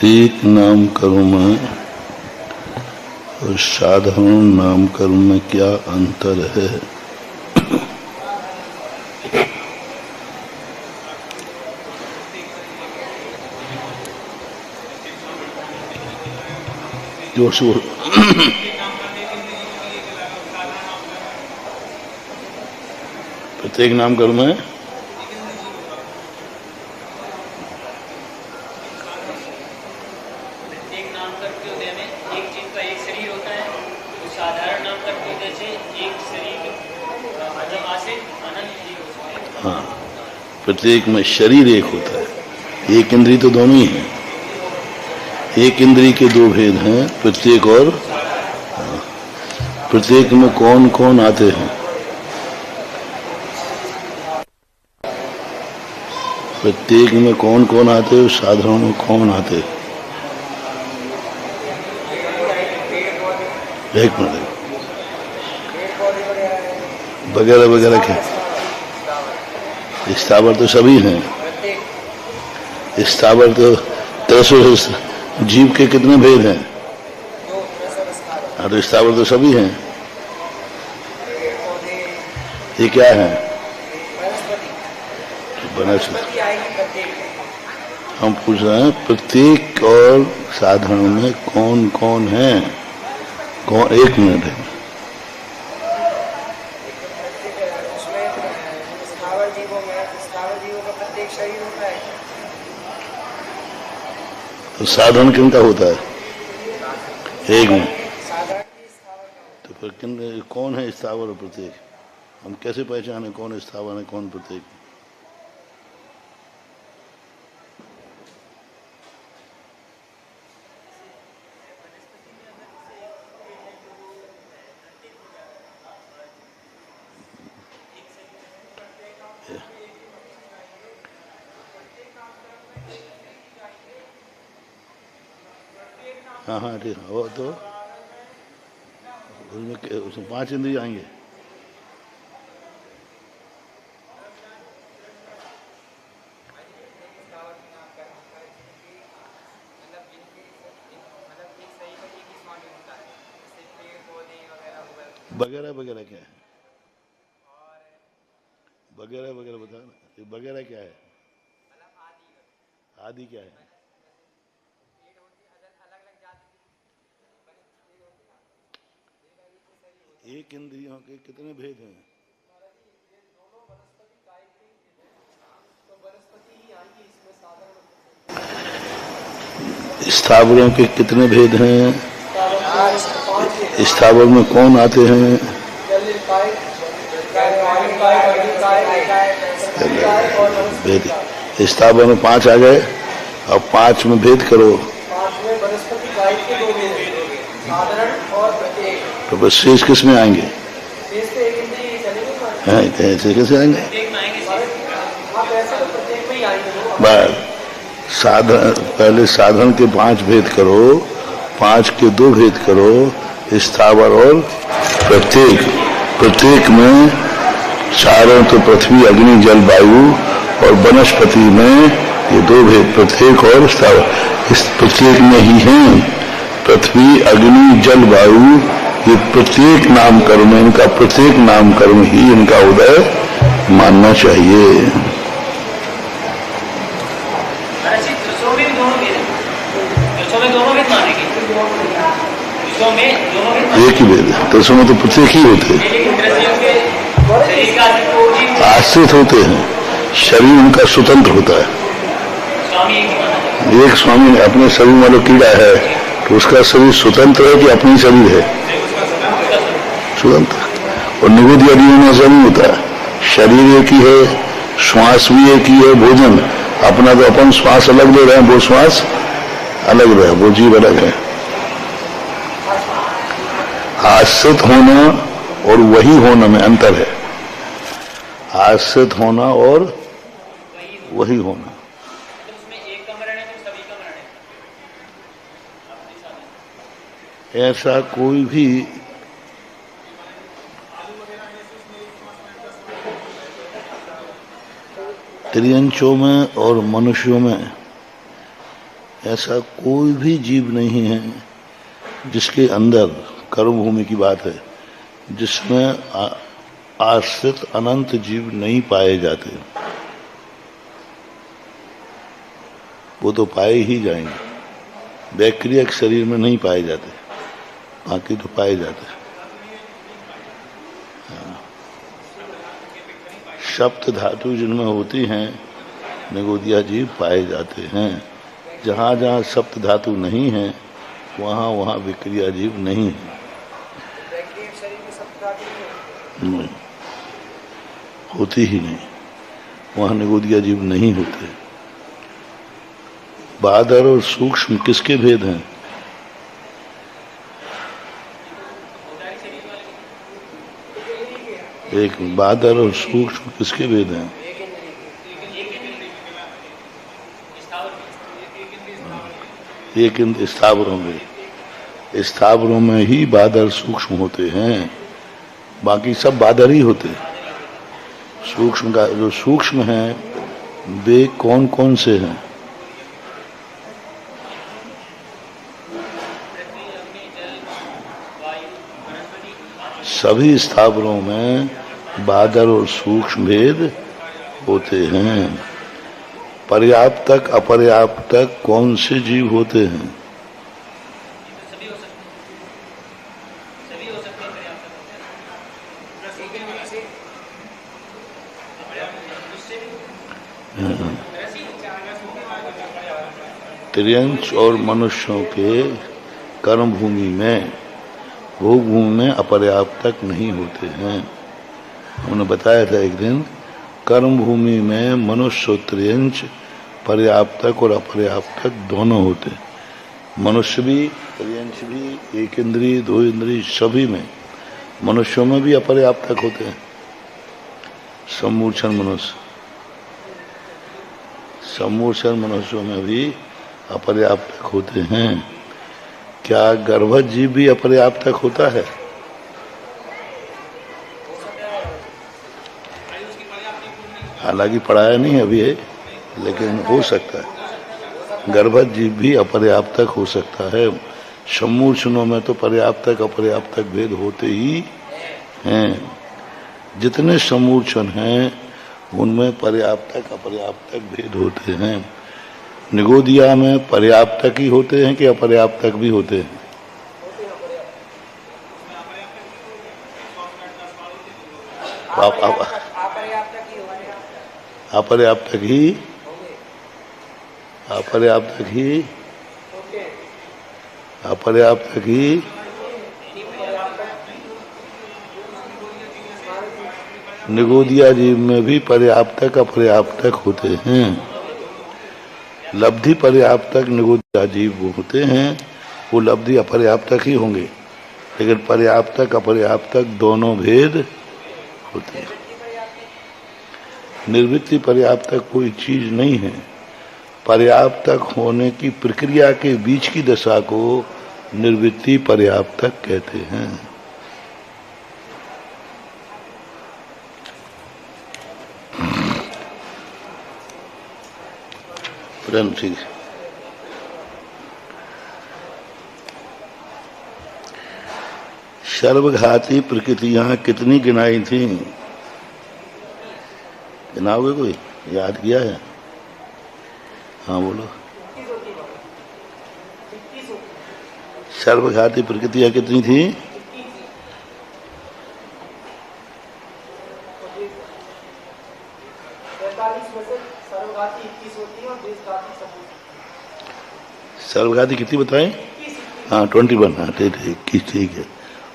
प्रत्येक नाम कर्म और साधारण नाम कर्म में क्या अंतर है? जोश बोल। प्रत्येक नाम कर्म है प्रत्येक में शरीर एक होता है। एक इंद्री तो दोनों ही है। एक इंद्री के दो भेद हैं, प्रत्येक और प्रत्येक में कौन कौन आते हैं? प्रत्येक में कौन कौन आते हैं? साधारण में कौन आते हैं? एक मिनट, वगैरह वगैरह क्या? स्थावर तो सभी हैं। स्थावर तो 300 जीव के कितने भेद हैं? हाँ, तो स्थावर तो सभी हैं। ये क्या है? वनस्पति। हम पूछ रहे हैं प्रत्येक और साधारण में कौन कौन है? कौन? एक मिनट है। तो साधारण किनका होता है? एक में। तो फिर किन कौन है स्थावर और प्रत्येक? हम कैसे पहचाने कौन स्थावर है कौन प्रत्येक? हाँ हाँ ठीक है। वो तो उसमें 5 इंद्रिय आएंगे। वगैरह वगैरह क्या है? वगैरह वगैरह बता ना। वगैरह क्या है? आदि क्या है? एक इंद्रियों के कितने भेद हैं? स्थावरों के कितने भेद हैं? स्थावर में कौन आते हैं? भेद। स्थावर में 5 आ गए। अब 5 में भेद करो तो बस शेष किस में आएंगे? ऐसे कैसे आएंगे? साधन पहले साधन के 5 भेद करो, 5 के 2 भेद करो, स्थावर और प्रत्येक। प्रत्येक में चारों तो पृथ्वी अग्नि जल वायु और वनस्पति में ये 2 भेद प्रत्येक और स्थावर। इस प्रत्येक में ही है पृथ्वी अग्नि जल वायु। ये प्रत्येक नाम कर्म, इनका प्रत्येक नाम कर्म ही इनका उदय मानना चाहिए। एक ही वेद है। तो उसमें तो प्रत्येक ही होते हैं, आश्रित होते हैं। शरीर उनका स्वतंत्र होता है। एक स्वामी अपने शरीर में लो कीड़ा है तो उसका शरीर स्वतंत्र है कि अपनी शरीर है? स्वतंत्र। और निगुद यदि में ऐसा नहीं होता है। शरीर एक ही है, श्वास भी एक ही है, भोजन अपना तो अपन श्वास अलग ले रहे हैं, वो श्वास अलग रहे, वो जीव अलग है। आश्रित होना और वही होना में अंतर है। आश्रित होना और वही होना। ऐसा कोई भी त्रियंचों में और मनुष्यों में ऐसा कोई भी जीव नहीं है जिसके अंदर कर्मभूमि की बात है, जिसमें आश्रित अनंत जीव नहीं पाए जाते। वो तो पाए ही जाएंगे। बैक्टीरिया के शरीर में नहीं पाए जाते, बाकी तो पाए जाते। सप्त धातु जिनमें होती हैं निगोदिया जीव पाए जाते हैं। जहाँ जहाँ सप्त धातु नहीं है वहाँ वहाँ विक्रिया जीव नहीं है। नहीं, होती ही नहीं, वहाँ निगोदिया जीव नहीं होते। बादर और सूक्ष्म किसके भेद हैं? एक बादर और सूक्ष्म किसके भेद हैं? एक स्थावरों में, स्थावरों में ही बादर सूक्ष्म होते हैं, बाकी सब बादर ही होते। सूक्ष्म का जो सूक्ष्म है वे कौन कौन से हैं? सभी स्थावरों में बादर और सूक्ष्म भेद होते हैं। पर्याप्तक अपर्याप्तक कौन से जीव होते हैं? त्रियंच और मनुष्यों के कर्म भूमि में, भोग भूमि में अपर्याप्तक नहीं होते हैं। हमने बताया था एक दिन, कर्म भूमि में मनुष्य और त्रियंच पर्याप्तक और अपर्याप्तक दोनों होते। मनुष्य भी त्रियंच भी, एक इंद्रिय दो इंद्रिय सभी में, मनुष्यों में भी अपर्याप्तक होते हैं। सम्मूर्छन मनुष्य, सम्मूर्छन मनुष्यों में भी अपर्याप्तक होते हैं। क्या गर्भज जीव भी अपर्याप्तक होता है? हालांकि पढ़ाया नहीं अभी है, लेकिन हो सकता है। गर्भज जीव भी अपर्याप्तक हो सकता है। सम्मूर्छनों में तो पर्याप्तक अपर्याप्तक भेद होते ही हैं। जितने सम्मूर्छन हैं उनमें पर्याप्तक अपर्याप्तक भेद होते हैं। निगोदिया में पर्याप्तक ही होते हैं कि अपर्याप्तक भी होते हैं? अपर्याप्तक ही, अपर्याप्तक ही, अपर्याप्तक ही। निगोदिया जीव में भी पर्याप्तक अपर्याप्तक होते हैं। लब्धि पर्याप्तक निगोदिया जीव वो होते हैं, वो लब्धि अपर्याप्तक ही होंगे, लेकिन पर्याप्तक अपर्याप्तक दोनों भेद होते हैं। निर्वृत्ति पर्याप्तक कोई चीज नहीं है। पर्याप्तक होने की प्रक्रिया के बीच की दशा को निर्वृत्ति पर्याप्तक कहते हैं। ठीक है। सर्वघाती प्रकृतियां कितनी गिनाई थी? गिनाओगे? कोई याद किया है? हाँ बोलो। सर्वघाती प्रकृतियां कितनी थी? सर्वघाती कितनी बताएं? हाँ 21। हाँ ठीक है।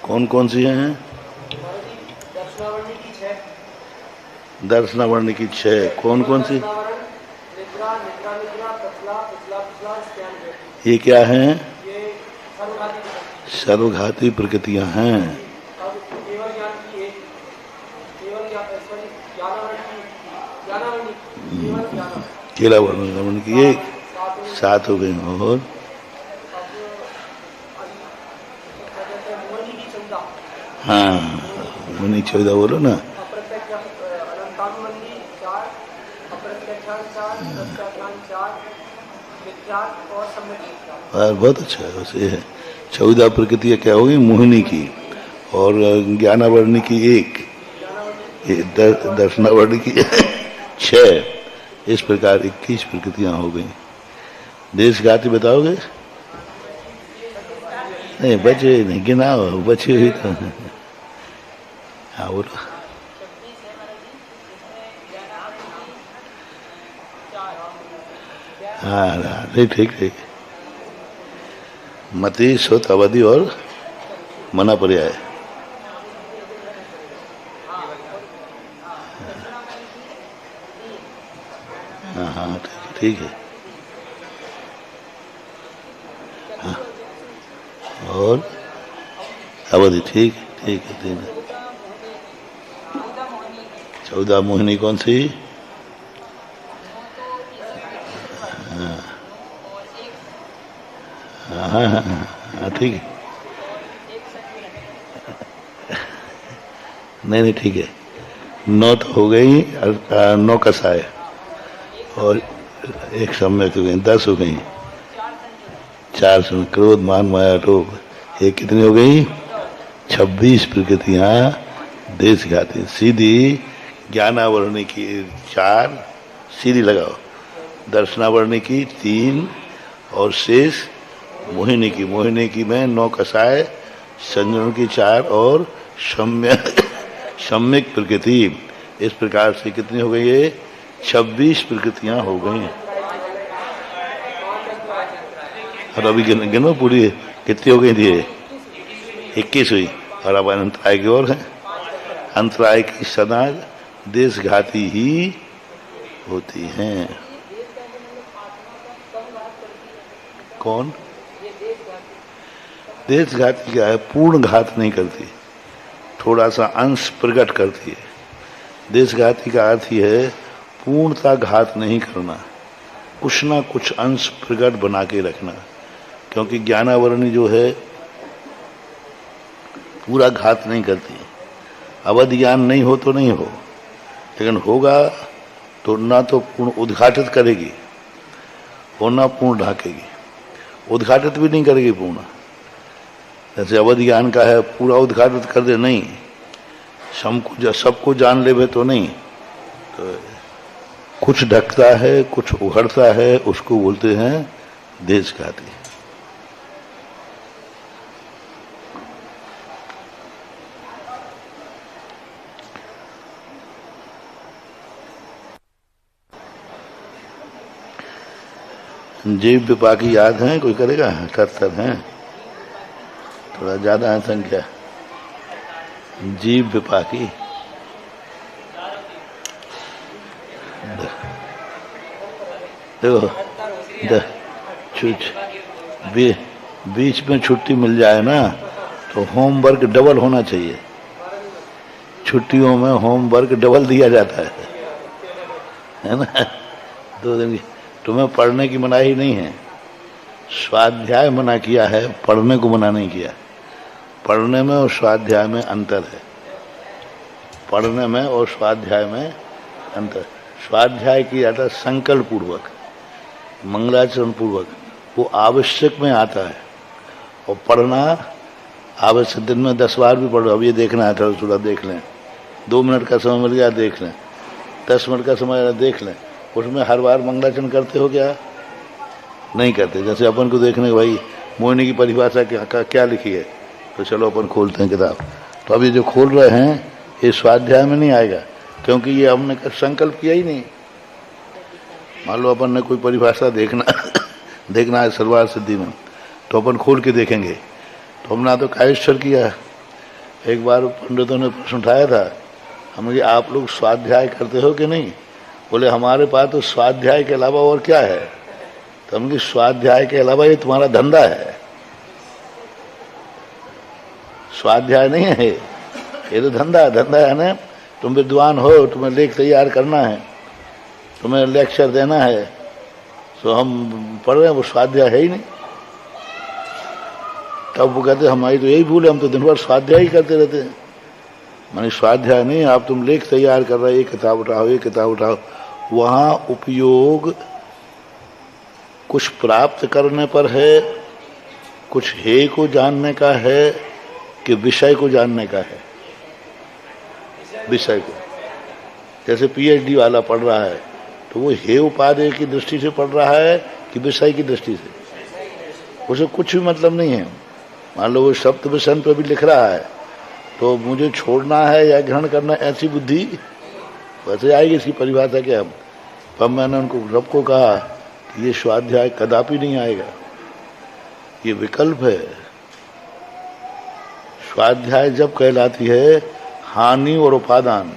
कौन कौन सी हैं? दर्शना वर्ण की 6 कौन कौन सी? ये क्या है? सर्वघाती प्रकृतियां हैं। केला वर्ण की 1 7 हो गई। और हाँ मुनि 14 बोलो ना। बहुत अच्छा है वैसे है। 14 प्रकृतियां क्या होगी? मोहिनी की और ज्ञानावरणी की 1, दर्शनावरणी की 6, इस प्रकार 21 प्रकृतियां हो गई। देश घाती बताओगे? नहीं बचे नहीं, गिनाओ बचे हुई तो। हाँ बोलो। हाँ ठीक ठीक ठीक। मति, श्रुत, अवधि और मना पर्याय। हाँ हाँ ठीक है। हाँ और अवधि ठीक ठीक है। 3 14 मोहिनी कौन सी? हाँ हाँ हाँ हाँ ठीक है। नहीं नहीं ठीक है। 9 तो हो गई, 9 कसाय और 1 सम्यक हो गई, 10 हो गई। 4 सुन, क्रोध मान माया टोप, ये कितनी हो गई? 26 प्रकृतियां देश घाती। सीधी ज्ञानावरणी की 4 सीधी लगाओ, दर्शनावरणी की 3 और शेष मोहिनी की। मोहिनी की में 9 कसाय, संजन की 4 और सम्यक प्रकृति। इस प्रकार से कितनी हो गई? ये 26 प्रकृतियां हो गई। और अभी गिनो पूरी कितनी हो गई थी? 21 हुई। और अब अंतराय की ओर है। अंतराय की सदा देशघाती ही होती हैं। कौन? देशघाती क्या है? पूर्ण घात नहीं करती, थोड़ा सा अंश प्रकट करती है। देशघाती का अर्थ ही है पूर्णता घात नहीं करना, कुछ ना कुछ अंश प्रकट बना के रखना। क्योंकि ज्ञानावरणी जो है पूरा घात नहीं करती। अवधि ज्ञान नहीं हो तो नहीं हो, लेकिन होगा तो ना तो पूर्ण उद्घाटित करेगी और ना पूर्ण ढाकेगी। उद्घाटित भी नहीं करेगी पूर्ण। जैसे अवधि ज्ञान का है पूरा उद्घाटित कर दे, नहीं। सबको जान ले तो नहीं, तो कुछ ढकता है कुछ उघड़ता है, उसको बोलते हैं देशघाती। जीव विपाकी याद है? कोई करेगा? 78 है, थोड़ा ज्यादा है संख्या। जीव विपाकी देखो, बीच में छुट्टी मिल जाए ना तो होमवर्क डबल होना चाहिए। छुट्टियों में होमवर्क डबल दिया जाता है ना। 2 दिन की। तुम्हें पढ़ने की मनाही नहीं है, स्वाध्याय मना किया है, पढ़ने को मना नहीं किया। पढ़ने में और स्वाध्याय में अंतर है। पढ़ने में और स्वाध्याय में अंतर। स्वाध्याय किया जाता संकल्प पूर्वक, मंगलाचरण पूर्वक, वो आवश्यक में आता है। और पढ़ना आवश्यक, दिन में 10 बार भी पढ़ो। अब ये देखना है थोड़ा देख लें, 2 मिनट का समय मिल गया देख लें, 10 मिनट का समय देख लें। उसमें हर बार मंगलाचरण करते हो क्या? नहीं करते। जैसे अपन को देखने के भाई मोहिनी की परिभाषा क्या लिखी है, तो चलो अपन खोलते हैं किताब। तो अभी जो खोल रहे हैं ये स्वाध्याय में नहीं आएगा, क्योंकि ये हमने संकल्प किया ही नहीं। मान लो अपन ने कोई परिभाषा देखना है सर्वार्थ सिद्धि में, तो अपन खोल के देखेंगे। तो हमने तो कायेश्वर किया। एक बार पंडितों ने प्रश्न उठाया था, हम कहे आप लोग स्वाध्याय करते हो कि नहीं? बोले हमारे पास तो स्वाध्याय के अलावा और क्या है? तो हम कहे स्वाध्याय के अलावा ये तुम्हारा धंधा है, स्वाध्याय नहीं है ये तो धंधा है। धंधा है ना, तुम विद्वान हो, तुम्हें लेख तैयार करना है, तुम्हें लेक्चर देना है, तो हम पढ़ रहे हैं, वो स्वाध्याय है ही नहीं। तब वो कहते हमारी तो यही भूल है, हम तो दिन भर स्वाध्याय ही करते रहते हैं। माने स्वाध्याय नहीं, आप तुम लेख तैयार कर रहे हो, ये किताब उठाओ, ये किताब उठाओ। वहाँ उपयोग कुछ प्राप्त करने पर है, कुछ हे को जानने का है कि विषय को जानने का है? विषय को। जैसे पीएचडी वाला पढ़ रहा है तो वो हे उपादेय की दृष्टि से पढ़ रहा है कि विषय की दृष्टि से? उसे कुछ भी मतलब नहीं है। मान लो वो शब्द विषय पर भी लिख रहा है तो मुझे छोड़ना है या ग्रहण करना, ऐसी बुद्धि वैसे आएगी इसकी परिभाषा क्या? तब मैंने उनको सबको कहा कि ये स्वाध्याय कदापि नहीं आएगा, ये विकल्प है। स्वाध्याय जब कहलाती है हानि और उपादान,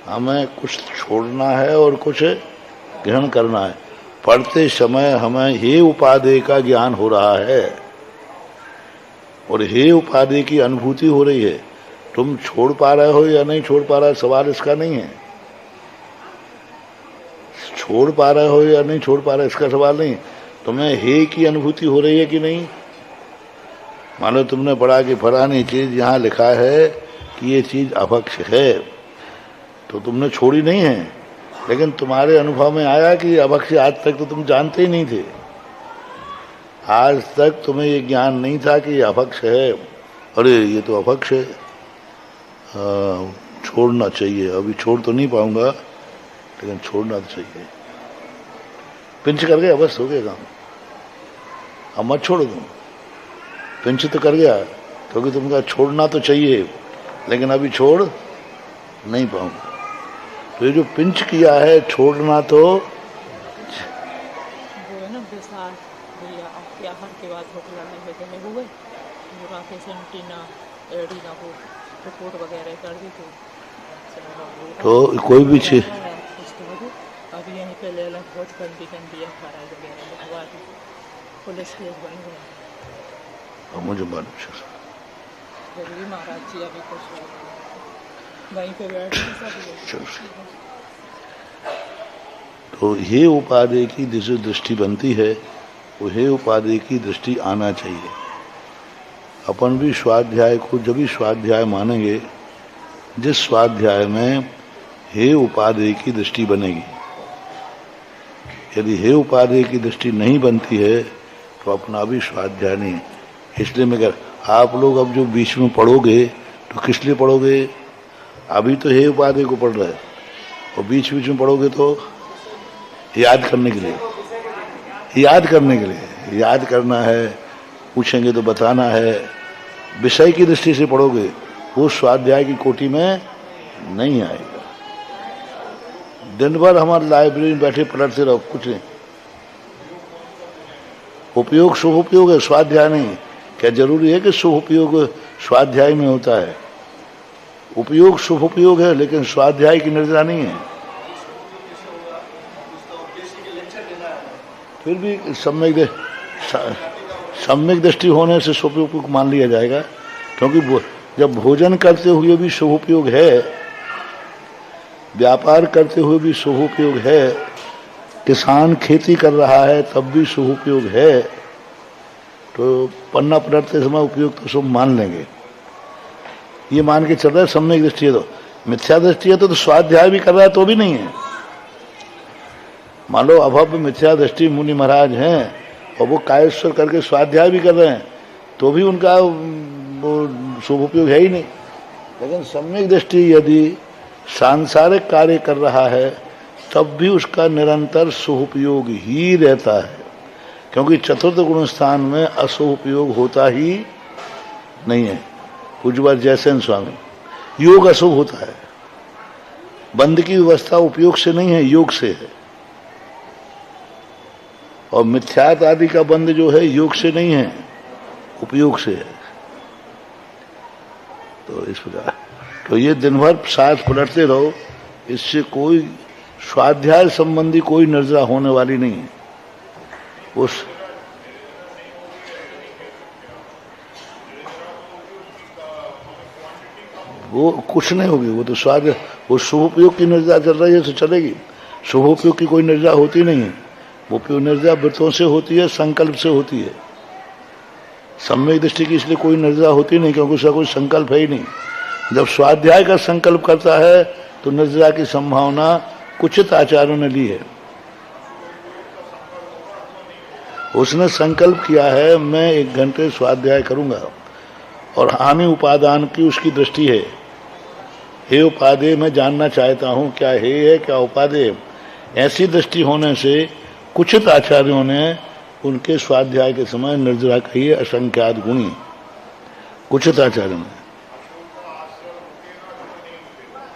हमें कुछ छोड़ना है और कुछ ग्रहण करना है। पढ़ते समय हमें हे उपादेय का ज्ञान हो रहा है और हे उपादेय की अनुभूति हो रही है। तुम छोड़ पा रहे हो या नहीं छोड़ पा रहे, सवाल इसका नहीं है। छोड़ पा रहे हो या नहीं छोड़ पा रहे इसका सवाल नहीं, तुम्हें हे की अनुभूति हो रही है कि नहीं। मानो तुमने पढ़ा कि फलानी चीज यहाँ लिखा है कि ये चीज अभक्ष है, तो तुमने छोड़ी नहीं है, लेकिन तुम्हारे अनुभव में आया कि अभक्ष आज तक तो तुम जानते ही नहीं थे। आज तक तुम्हें ये ज्ञान नहीं था कि ये अभक्ष है, अरे ये तो अभक्ष है, छोड़ना चाहिए। अभी छोड़ तो नहीं पाऊंगा लेकिन छोड़ना तो चाहिए। पिंच कर गया, बस हो गया काम, अब मत छोड़ो तुम। पिंच तो कर गया क्योंकि तुमका छोड़ना तो चाहिए लेकिन अभी छोड़ नहीं पाऊंगा। तो ये जो पिंच किया है छोड़ना तो वो है ना विशाल भैया आपके आहार के बाद होटल में गए हुए राकेश सेंटीना एडीना को रिपोर्ट वगैरह कर दी तो कोई भी चीज अभी यहीं पे ले लो, बहुत कंडीशन दिया खराब वगैरह लिखवा दी, पुलिस केस बन गया। मुझे मालूम जरूरी महाराज जी अभी कुछ वहीं पे बैठ सब। तो हे उपादेय की जो दृष्टि बनती है वो हे उपादेय की दृष्टि आना चाहिए। अपन भी स्वाध्याय को जब भी स्वाध्याय मानेंगे जिस स्वाध्याय में हे उपादेय की दृष्टि बनेगी। यदि हे उपादेय की दृष्टि नहीं बनती है तो अपना भी स्वाध्याय नहीं। इसलिए मैं कह, आप लोग अब जो बीच में पढ़ोगे तो किस लिए पढ़ोगे? अभी तो हे उपादेय को पढ़ रहे हैं और बीच बीच में पढ़ोगे तो याद करने के लिए, याद करने के लिए, याद करना है, पूछेंगे तो बताना है। विषय की दृष्टि से पढ़ोगे वो स्वाध्याय की कोटि में नहीं आएगा। दिन भर हमारे लाइब्रेरी में बैठे पढ़ते रहो, कुछ नहीं। उपयोग शुभ उपयोग है, स्वाध्याय नहीं। क्या जरूरी है कि शुभ उपयोग स्वाध्याय में होता है? उपयोग शुभ उपयोग है लेकिन स्वाध्याय की निर्जा नहीं है। फिर भी सम्यक दृष्टि होने से शुभ उपयोग मान लिया जाएगा, क्योंकि जब भोजन करते हुए भी शुभ उपयोग है, व्यापार करते हुए भी शुभ उपयोग है, किसान खेती कर रहा है तब भी शुभ उपयोग है, तो पन्ना पलटते समय उपयोग तो शुभ मान लेंगे। ये मान के चल रहा है सम्यक दृष्टि है। तो मिथ्या दृष्टि है तो स्वाध्याय भी कर रहा है तो भी नहीं है। मान लो अभव्य मिथ्या दृष्टि मुनि महाराज हैं और वो कायेश्वर करके स्वाध्याय भी कर रहे हैं तो भी उनका शुभ उपयोग है ही नहीं। लेकिन सम्यक दृष्टि यदि सांसारिक कार्य कर रहा है तब भी उसका निरंतर शुभ उपयोग ही रहता है, क्योंकि चतुर्थ गुण स्थान में अशुभ उपयोग होता ही नहीं है। पूज्यपाद जयसेन स्वामी, योग अशुभ होता है, बंद की व्यवस्था उपयोग से नहीं है, योग से है। और मिथ्यात आदि का बंद जो है योग से नहीं है, उपयोग से है। तो इस प्रकार तो ये दिन भर साथ पलटते रहो, इससे कोई स्वाध्याय संबंधी कोई निर्जरा होने वाली नहीं है। उस वो कुछ नहीं होगी, वो तो स्वाध्याय, वो शुभोपयोग की निर्जरा चल रही है तो चलेगी। शुभोपयोग की कोई निर्जरा होती नहीं है। वो निर्जरा व्रतों से होती है, संकल्प से होती है। सम्यक दृष्टि की इसलिए कोई निर्जरा होती नहीं क्योंकि उसका कोई संकल्प है ही नहीं। जब स्वाध्याय का संकल्प करता है तो निर्जरा की संभावना कुचित आचार्यों ने ली है। उसने संकल्प किया है मैं 1 घंटे स्वाध्याय करूंगा, और हानि उपादान की उसकी दृष्टि है। हे उपादेय, मैं जानना चाहता हूं क्या हे है क्या उपादेय। ऐसी दृष्टि होने से कुचित आचार्यों ने उनके स्वाध्याय के समय निर्जरा कही है असंख्यात गुणी। कुचित आचार्यों ने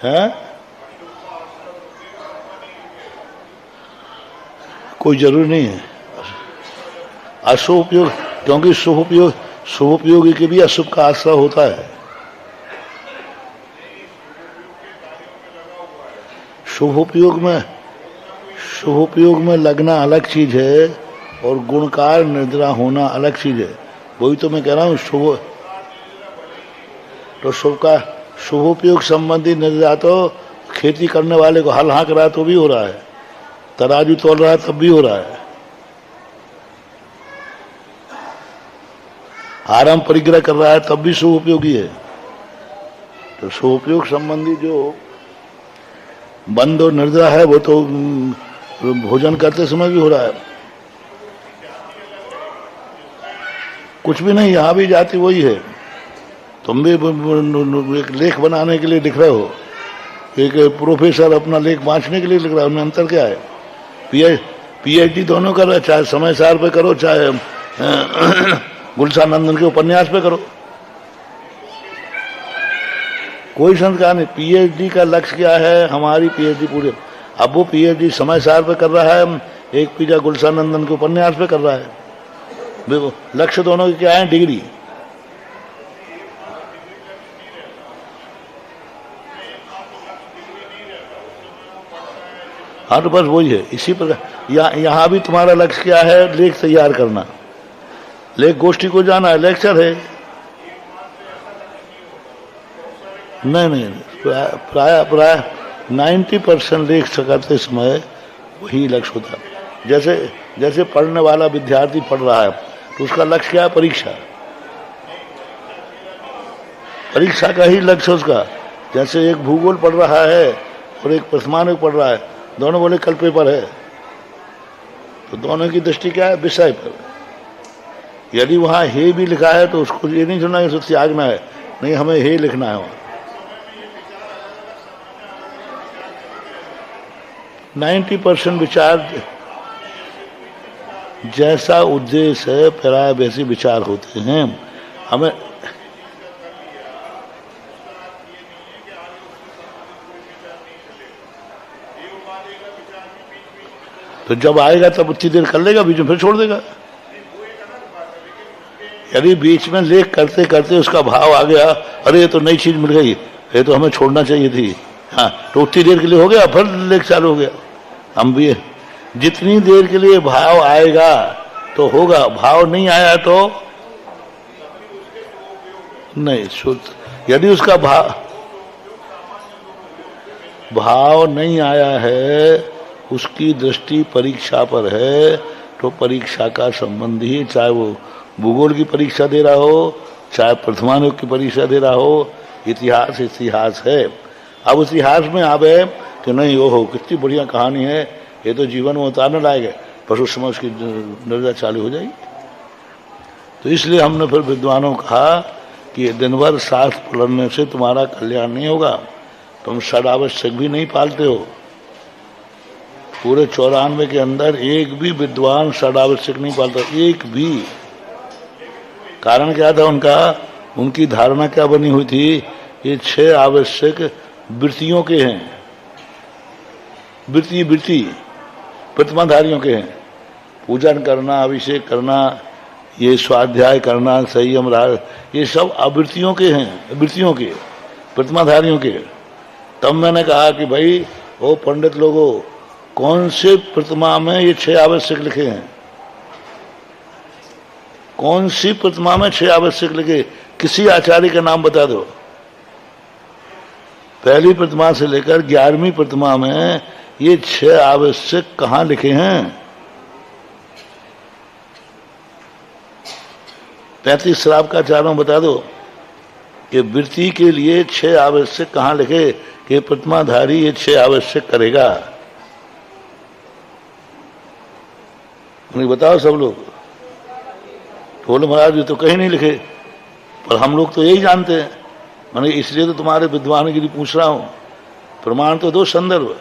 है, कोई जरूरी नहीं है अशुभ उपयोग, क्योंकि शुभोपयोगी के भी अशुभ का आश्रय होता है। शुभोपयोग में लगना अलग चीज है और गुणकार निर्जरा होना अलग चीज है। वही तो मैं कह रहा हूं, शुभोपयोग संबंधी निर्जरा तो खेती करने वाले को हल हाँक रहा है तो भी हो रहा है, तराजू तोल रहा है तब भी हो रहा है, आराम परिग्रह कर रहा है तब भी शुभोपयोगी है। तो शुभोपयोग संबंधी जो बंद और निर्जरा है वो तो भोजन करते समय भी हो रहा है। कुछ भी नहीं, यहां भी जाति वही है। तुम भी एक लेख बनाने के लिए लिख रहे हो, एक प्रोफेसर अपना लेख बांटने के लिए लिख रहा है, उनमें अंतर क्या है? पीएचडी दोनों कर रहे हैं, चाहे समय सार पे करो चाहे गुलशन नंदन के उपन्यास पे करो, कोई संस्कार नहीं। पीएचडी का लक्ष्य क्या है? हमारी पीएचडी पूरे, अब वो पीएचडी समय सार पे कर रहा है, एक पीजा गुलशन नंदन के उपन्यास पे कर रहा है। लक्ष्य दोनों के क्या है? डिग्री। हाँ तो बस वही है। इसी प्रकार यहाँ भी तुम्हारा लक्ष्य क्या है? लेख तैयार करना, लेख गोष्ठी को जाना है, लेक्चर है। नहीं, प्राय 90% लेख करते समय वही लक्ष्य होता है। जैसे पढ़ने वाला विद्यार्थी पढ़ रहा है तो उसका लक्ष्य क्या है? परीक्षा का ही लक्ष्य उसका। जैसे एक भूगोल पढ़ रहा है और एक प्रथमानुक पढ़ रहा है, दोनों बोले कल पेपर है, तो दोनों की दृष्टि क्या है? विषय पर। यदि वहां हे भी लिखा है तो उसको ये नहीं सुनना कि त्यागना है, नहीं, हमें हे लिखना है। वहां 90% विचार जैसा उद्देश्य है प्राय वैसे विचार होते हैं। हमें तो जब आएगा तब उतनी देर कर लेगा, बीच में फिर छोड़ देगा। यदि बीच में लेख करते करते उसका भाव आ गया, अरे ये तो नई चीज मिल गई, ये तो हमें छोड़ना चाहिए थी, हाँ, तो उतनी देर के लिए हो गया, फिर लेख चालू हो गया। हम भी जितनी देर के लिए भाव आएगा तो होगा, भाव नहीं आया तो नहीं। शुद्ध यदि उसका भाव नहीं आया है, उसकी दृष्टि परीक्षा पर है, तो परीक्षा का संबंध ही, चाहे वो भूगोल की परीक्षा दे रहा हो चाहे प्रथमानुक की परीक्षा दे रहा हो, इतिहास है। अब इतिहास में आवे कि नहीं, ओहो कितनी बढ़िया कहानी है, ये तो जीवन में उतारने लायक है, बस उस समय उसकी निर्जरा चालू हो जाएगी। तो इसलिए हमने फिर विद्वानों कहा कि दिन भर शास्त्र पढ़ने से तुम्हारा कल्याण नहीं होगा, तुम षडावश्यक भी नहीं पालते हो। पूरे 94 के अंदर एक भी विद्वान षडावश्यक नहीं पालता, एक भी। कारण क्या था उनका? उनकी धारणा क्या बनी हुई थी? ये 6 आवश्यक वृत्तियों के हैं, वृत्ति प्रतिमाधारियों के हैं। पूजन करना, अभिषेक करना, ये स्वाध्याय करना, संयम, ये सब आवृत्तियों के हैं, वृत्तियों के। प्रतिमाधारियों के। तब मैंने कहा कि भाई वो पंडित लोगों, कौन से प्रतिमा में ये 6 आवश्यक लिखे हैं? कौन सी प्रतिमा में 6 आवश्यक लिखे? किसी आचार्य का नाम बता दो। पहली प्रतिमा से लेकर 11वीं प्रतिमा में ये 6 आवश्यक कहां लिखे हैं? 35 श्राप का चारों बता दो कि वृत्ति के लिए 6 आवश्यक कहां लिखे कि प्रतिमाधारी ये 6 आवश्यक करेगा? नहीं बताओ सब लोग। बोले महाराज ये तो कहीं नहीं लिखे, पर हम लोग तो यही जानते हैं। मैंने इसलिए तो तुम्हारे विद्वान के लिए पूछ रहा हूं, प्रमाण तो दो, संदर्भ।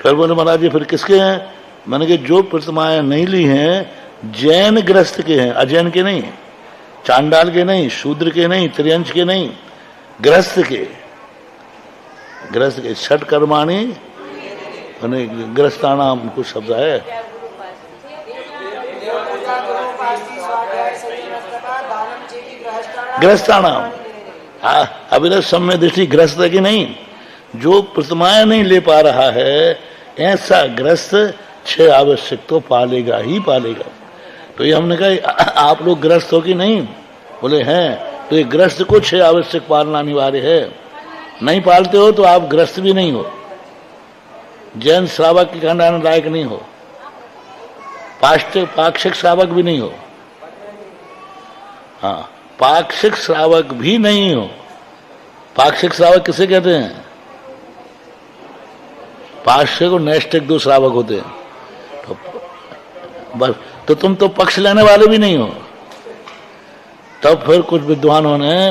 फिर बोले महाराज ये फिर किसके हैं? मैंने कहा जो प्रतिमाएं नहीं ली हैं जैन ग्रस्त के हैं, अजैन के नहीं, चांडाल के नहीं, शूद्र के नहीं, त्रियंश के नहीं, ग्रस्त के। ग्रस्त के छठ कर्माणी ग्रस्तानाम कुछ शब्द है, ग्रस्तानाम। अभिलष समय दृष्टि ग्रस्त है कि नहीं? जो प्रतिमाएं नहीं ले पा रहा है ऐसा ग्रस्त 6 आवश्यक तो पालेगा ही पालेगा। तो ये हमने कहा आप लोग ग्रस्त हो कि नहीं? बोले हैं। तो ये ग्रस्त को 6 आवश्यक पालना अनिवार्य है। नहीं पालते हो तो आप ग्रस्त भी नहीं हो, जैन श्रावक के कहने लायक नहीं हो, पाक्षिक श्रावक भी नहीं हो। हाँ, पाक्षिक श्रावक भी नहीं हो। पाक्षिक श्रावक किसे कहते हैं? पाक्षिक और नैष्ठिक 2 श्रावक होते हैं। तो बस, तो तुम तो पक्ष लेने वाले भी नहीं हो। तब फिर कुछ विद्वानों ने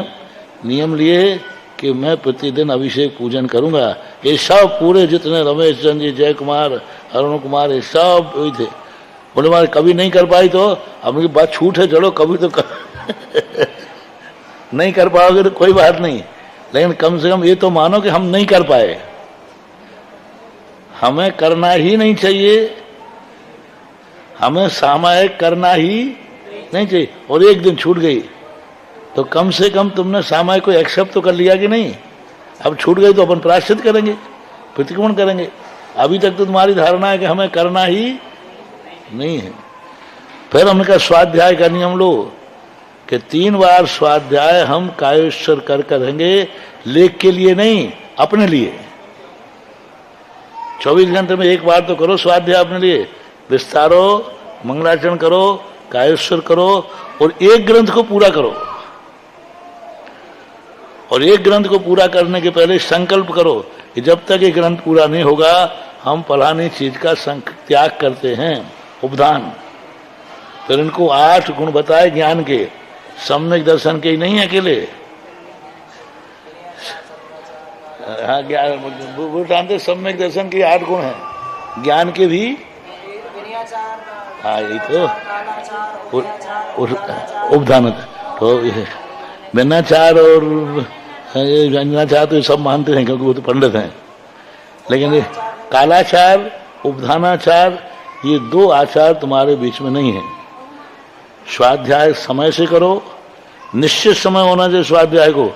नियम लिए कि मैं प्रतिदिन अभिषेक पूजन करूंगा। ये सब पूरे जितने रमेश चंद्र जी, जय कुमार, अरुण कुमार, ये सब वही थे। बोले मारे कभी नहीं कर पाई तो हमने बात छूट है, चलो कभी तो नहीं कर पाओगे तो कोई बात नहीं, लेकिन कम से कम ये तो मानो कि हम नहीं कर पाए। हमें करना ही नहीं चाहिए, हमें सामायिक करना ही नहीं चाहिए। और एक दिन छूट गई तो कम से कम तुमने सामायिक को एक्सेप्ट तो कर लिया कि नहीं? अब छूट गई तो अपन प्रायश्चित करेंगे, प्रतिक्रमण करेंगे। अभी तक तो तुम्हारी धारणा है कि हमें करना ही नहीं है। फिर हमने कहा स्वाध्याय का नियम लो कि 3 बार स्वाध्याय हम कायेश्वर कर करेंगे, लेख के लिए नहीं, अपने लिए। 24 घंटे में 1 बार तो करो स्वाध्याय अपने लिए। विस्तारो, मंगलाचरण करो, कायेश्वर करो और एक ग्रंथ को पूरा करो। और एक ग्रंथ को पूरा करने के पहले संकल्प करो कि जब तक ये ग्रंथ पूरा नहीं होगा हम फलानी चीज का त्याग करते हैं, उपदान। फिर इनको 8 गुण बताए ज्ञान के, सम्यक दर्शन के ही नहीं अकेले। हाँ, वो जानते सम्यक दर्शन के 8 गुण हैं, ज्ञान के भी। हाँ यही तो उपदान। तो विनाचार और व्यंजनाचार तो सब मानते हैं क्योंकि वो तो पंडित हैं, लेकिन ये कालाचार, उपधानाचार, ये 2 आचार तुम्हारे बीच में नहीं है। स्वाध्याय समय से करो, निश्चित समय होना चाहिए स्वाध्याय को।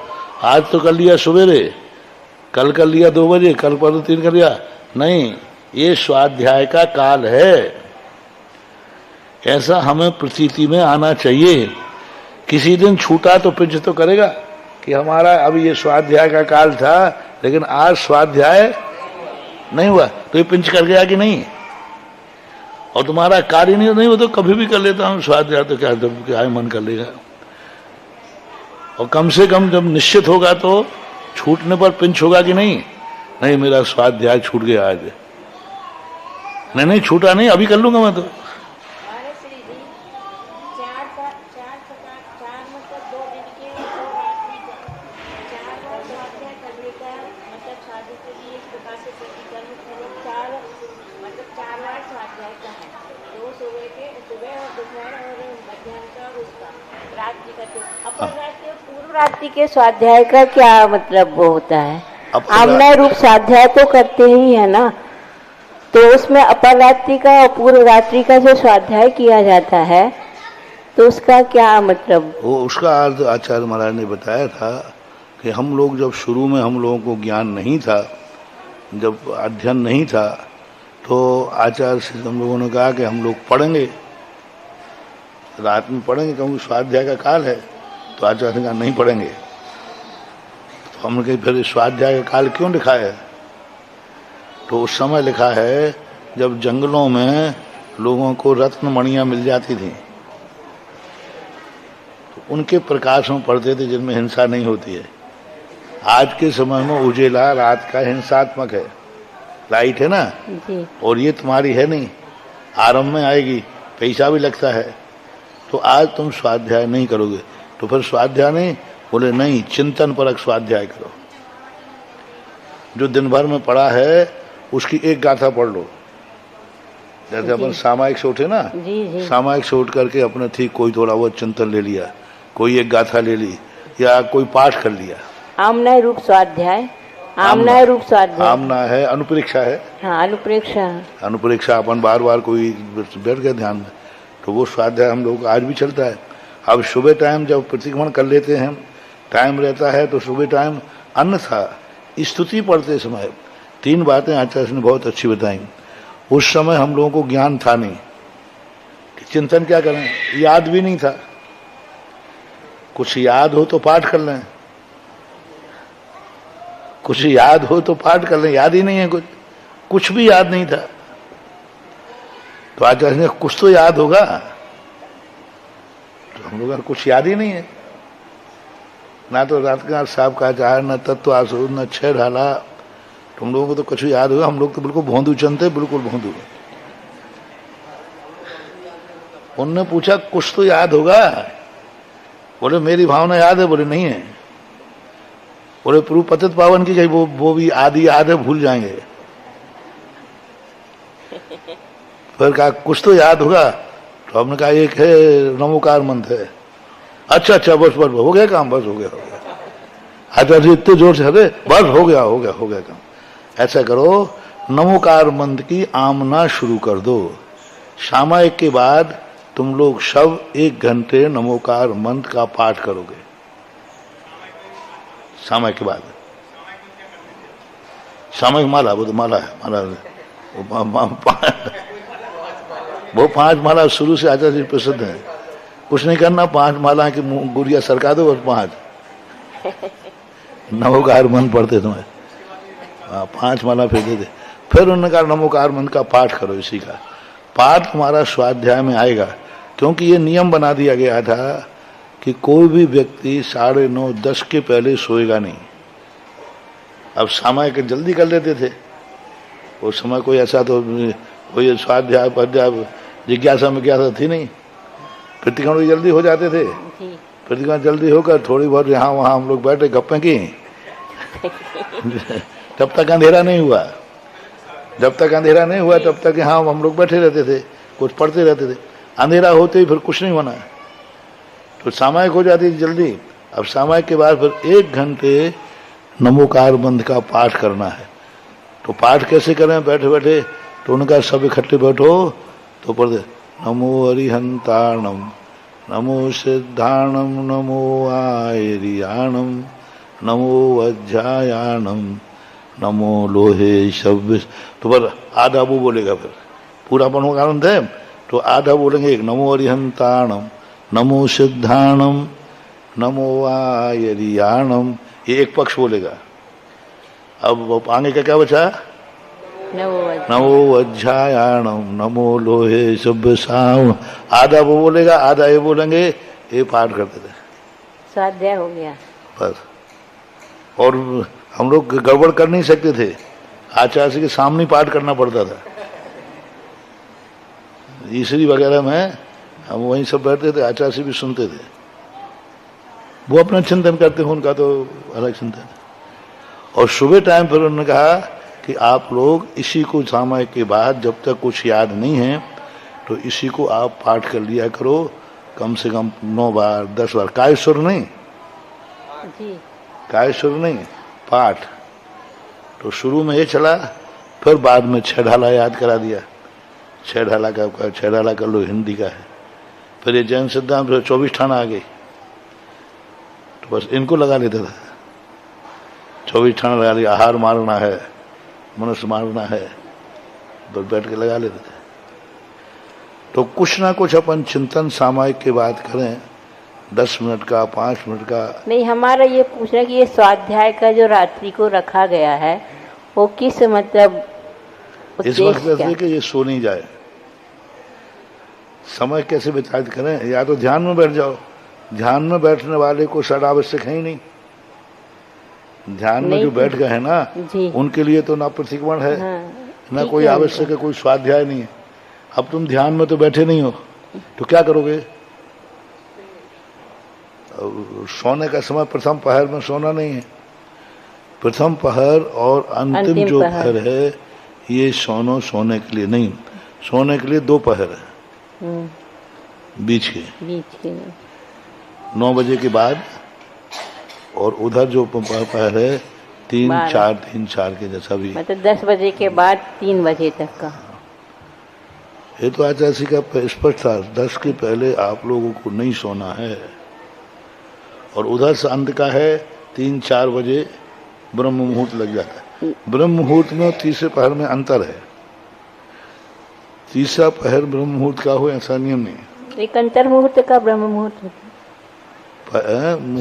आज तो कर लिया सवेरे, कल कर लिया 2 बजे, कल पर 3 कर लिया, नहीं, ये स्वाध्याय का काल है। ऐसा हमें प्रतीति में आना चाहिए। किसी दिन छूटा तो पिंच तो करेगा कि हमारा अभी ये स्वाध्याय का काल था लेकिन आज स्वाध्याय नहीं हुआ, तो ये पिंच कर गया कि नहीं? और तुम्हारा कार्य नहीं हो तो कभी भी कर लेता हूं स्वाध्याय, तो क्या मन कर लेगा। और कम से कम जब निश्चित होगा तो छूटने पर पिंच होगा कि नहीं? नहीं, मेरा स्वाध्याय छूट गया आज, नहीं छूटा नहीं, अभी कर लूंगा मैं तो। पूर्व रात्रि के स्वाध्याय का क्या मतलब वो होता है? आमना रूप स्वाध्याय तो करते ही है ना, तो उसमें अपर रात्रि का और पूर्व रात्रि का जो स्वाध्याय किया जाता है तो उसका क्या मतलब? वो उसका अर्थ आचार्य महाराज ने बताया था कि हम लोग जब शुरू में हम लोगों को ज्ञान नहीं था, जब अध्ययन नहीं था, तो आचार्य से हम लोगों ने कहा कि हम लोग पढ़ेंगे, रात में पढ़ेंगे क्योंकि स्वाध्याय का काल है। तो आचार्य ने कहा नहीं पढ़ेंगे। तो हमने कहा फिर स्वाध्याय का काल क्यों लिखा है? तो उस समय लिखा है जब जंगलों में लोगों को रत्न मणियां मिल जाती थी, तो उनके प्रकाश में पढ़ते थे जिनमें हिंसा नहीं होती है। आज के समय में उजेला रात का हिंसात्मक है, लाइट है ना जी। और ये तुम्हारी है नहीं, आरंभ में आएगी, पैसा भी लगता है। तो आज तुम स्वाध्याय नहीं करोगे, तो फिर स्वाध्याय नहीं, बोले नहीं, चिंतन परक स्वाध्याय करो। जो दिन भर में पढ़ा है उसकी एक गाथा पढ़ लो। जैसे अपन सामायिक से उठे ना, जी। सामायिक से उठ करके अपने ठीक कोई थोड़ा बहुत चिंतन ले लिया, कोई एक गाथा ले ली या कोई पाठ कर लिया। आमना रूप स्वाध्याय, आमना रूप स्वाध्याय, आमना है, अनुप्रेक्षा है। हाँ, अनुप्रेक्षा। अनुप्रेक्षा अपन बार बार कोई बैठ गए ध्यान में, तो वो स्वाध्याय हम लोग आज भी चलता है। अब सुबह टाइम जब प्रतिक्रमण कर लेते हैं, टाइम रहता है, तो सुबह टाइम अन्यथा स्तुति पढ़ते समय 3 बातें आचार्य ने बहुत अच्छी बताई। उस समय हम लोगों को ज्ञान था नहीं कि चिंतन क्या करें, याद भी नहीं था। कुछ याद हो तो पाठ कर लें, कुछ याद हो तो पाठ कर लें, याद ही नहीं है कुछ भी याद नहीं था। तो आचार्य ने कुछ तो याद होगा, तो हम लोग कुछ याद ही नहीं है। ना तो रातगार साहब का आचार, न तत्व आसूद, न छह ढाला, तुम लोगों को तो कुछ याद होगा। हम लोग तो बिल्कुल भोंदू चलते, बिल्कुल भोंदू। उनने पूछा कुछ तो याद होगा, बोले मेरी भावना याद है, बोले नहीं है। बोले पूर्व पतित पावन की कही वो भी आदि याद है, भूल जाएंगे। फिर कहा कुछ तो याद होगा, तो हमने कहा एक है नमोकार मंत्र है। अच्छा बस हो गया काम, बस हो गया। आचार्य इतने जोर से हरे, बस हो गया काम। ऐसा करो, नमोकार मंत्र की आमना शुरू कर दो। सामायिक के बाद तुम लोग सब 1 घंटे नमोकार मंत्र का पाठ करोगे। सामायिक के बाद सामायिक माला, वो तो माला है, वो 5 माला शुरू से आचार्य जी प्रसिद्ध है। कुछ नहीं करना, 5 माला की गुड़िया सरका दो और 5 नमोकार मंत्र पढ़ते तुम्हें। 5 माला फेंकते थे। फिर उन्होंने कहा नमोकार मंत्र का पाठ करो। इसी का पाठ तुम्हारा स्वाध्याय में आएगा, क्योंकि ये नियम बना दिया गया था कि कोई भी व्यक्ति 9:30 10 के पहले सोएगा नहीं। अब सामायिक जल्दी कर लेते थे उस समय, कोई ऐसा तो कोई स्वाध्याय पद्याय जिज्ञासा में ज्ञासा थी नहीं। प्रतिक्रमण जल्दी हो जाते थे, प्रतिक्रमण जल्दी होकर थोड़ी बहुत यहाँ वहाँ हम लोग बैठे गप्पे की तब तक अंधेरा नहीं हुआ। तब तक यहाँ हम लोग बैठे रहते थे, कुछ पढ़ते रहते थे। अंधेरा होते ही फिर कुछ नहीं होना, तो सामायिक हो जाती थी जल्दी। अब सामायिक के बाद फिर 1 घंटे नमोकार मंत्र का पाठ करना है। तो पाठ कैसे करें बैठे बैठे? तो उनका सब इकट्ठे बैठो तो पढ़ते नमो अरिहंताणम, नमो सिद्धाणम, नमो आयरियाणम, नमो अध्यायाणम, नमो लोहे शब्द। तो पर आधा वो बोलेगा, फिर पूरा पढ़ो कारण थे तो आधा बोलेंगे। एक नमो अरिहंताणम, नमो सिद्धाणम, नमो आयरियाणम, ये एक पक्ष बोलेगा। अब आगे का क्या बचा? नमो अध्यायाणम, नमो लोहे शब्द साव। आधा वो बोलेगा, आधा ये बोलेंगे, ये पाठ करते थे। स्वाध्याय हो गया बस। और हम लोग गड़बड़ कर नहीं सकते थे, आचार्य के सामने पाठ करना पड़ता था। ईसरी वगैरह में हम वहीं सब बैठते थे, आचार्य भी सुनते थे। वो अपना चिंतन करते हैं, उनका तो अलग चिंतन। और सुबह टाइम पर उन्होंने कहा कि आप लोग इसी को सामायिक के बाद जब तक कुछ याद नहीं है तो इसी को आप पाठ कर लिया करो, कम से कम 9 बार 10 बार। कायस्वर नहीं जी, कायस्वर नहीं, पाठ। तो शुरू में ये चला, फिर बाद में 6 ढाला याद करा दिया। 6 ढाला का 6 ढाला कर लो, हिंदी का है। फिर ये जैन सिद्धांत 24 ठाना आ गई, तो बस इनको लगा लेता था। 24 ठंड लगा ली, आहार मारना है, मनुष्य मारना है, तो बैठ के लगा लेते थे। तो कुछ ना कुछ अपन चिंतन सामायिक की बात करें, 10 मिनट का, 5 मिनट का। नहीं, हमारा ये पूछना कि ये स्वाध्याय का जो रात्रि को रखा गया है वो किस मतलब इस वक्त से कि ये सो नहीं जाए। समय कैसे व्यतीत करें? या तो ध्यान में बैठ जाओ। ध्यान में बैठने वाले को षड आवश्यक है ही नहीं। ध्यान में जो बैठ गए हैं ना, उनके लिए तो ना प्रतिक्रमण है, ना कोई आवश्यक है, कोई स्वाध्याय नहीं है। अब तुम ध्यान में तो बैठे नहीं हो, तो क्या करोगे? सोने का समय प्रथम पहर में सोना नहीं है। प्रथम पहर और अंतिम जो पहर है, ये सोने के लिए नहीं, सोने के लिए 2 पहर है बीच के 9 बजे के बाद, और उधर जो पहर है 3-4 के जैसा भी, मतलब 10 बजे के बाद 3 बजे तक का। ये तो आचार्य का स्पष्ट था, 10 के पहले आप लोगों को नहीं सोना है। और उधर से अंत का है 3-4 बजे ब्रह्म मुहूर्त लग जाता है। ब्रह्म मुहूर्त में तीसरे पहर में अंतर है। तीसरा पहर ब्रह्म मुहूर्त का हो ऐसा नियम नहीं। एक अंतर मुहूर्त का ब्रह्म मुहूर्त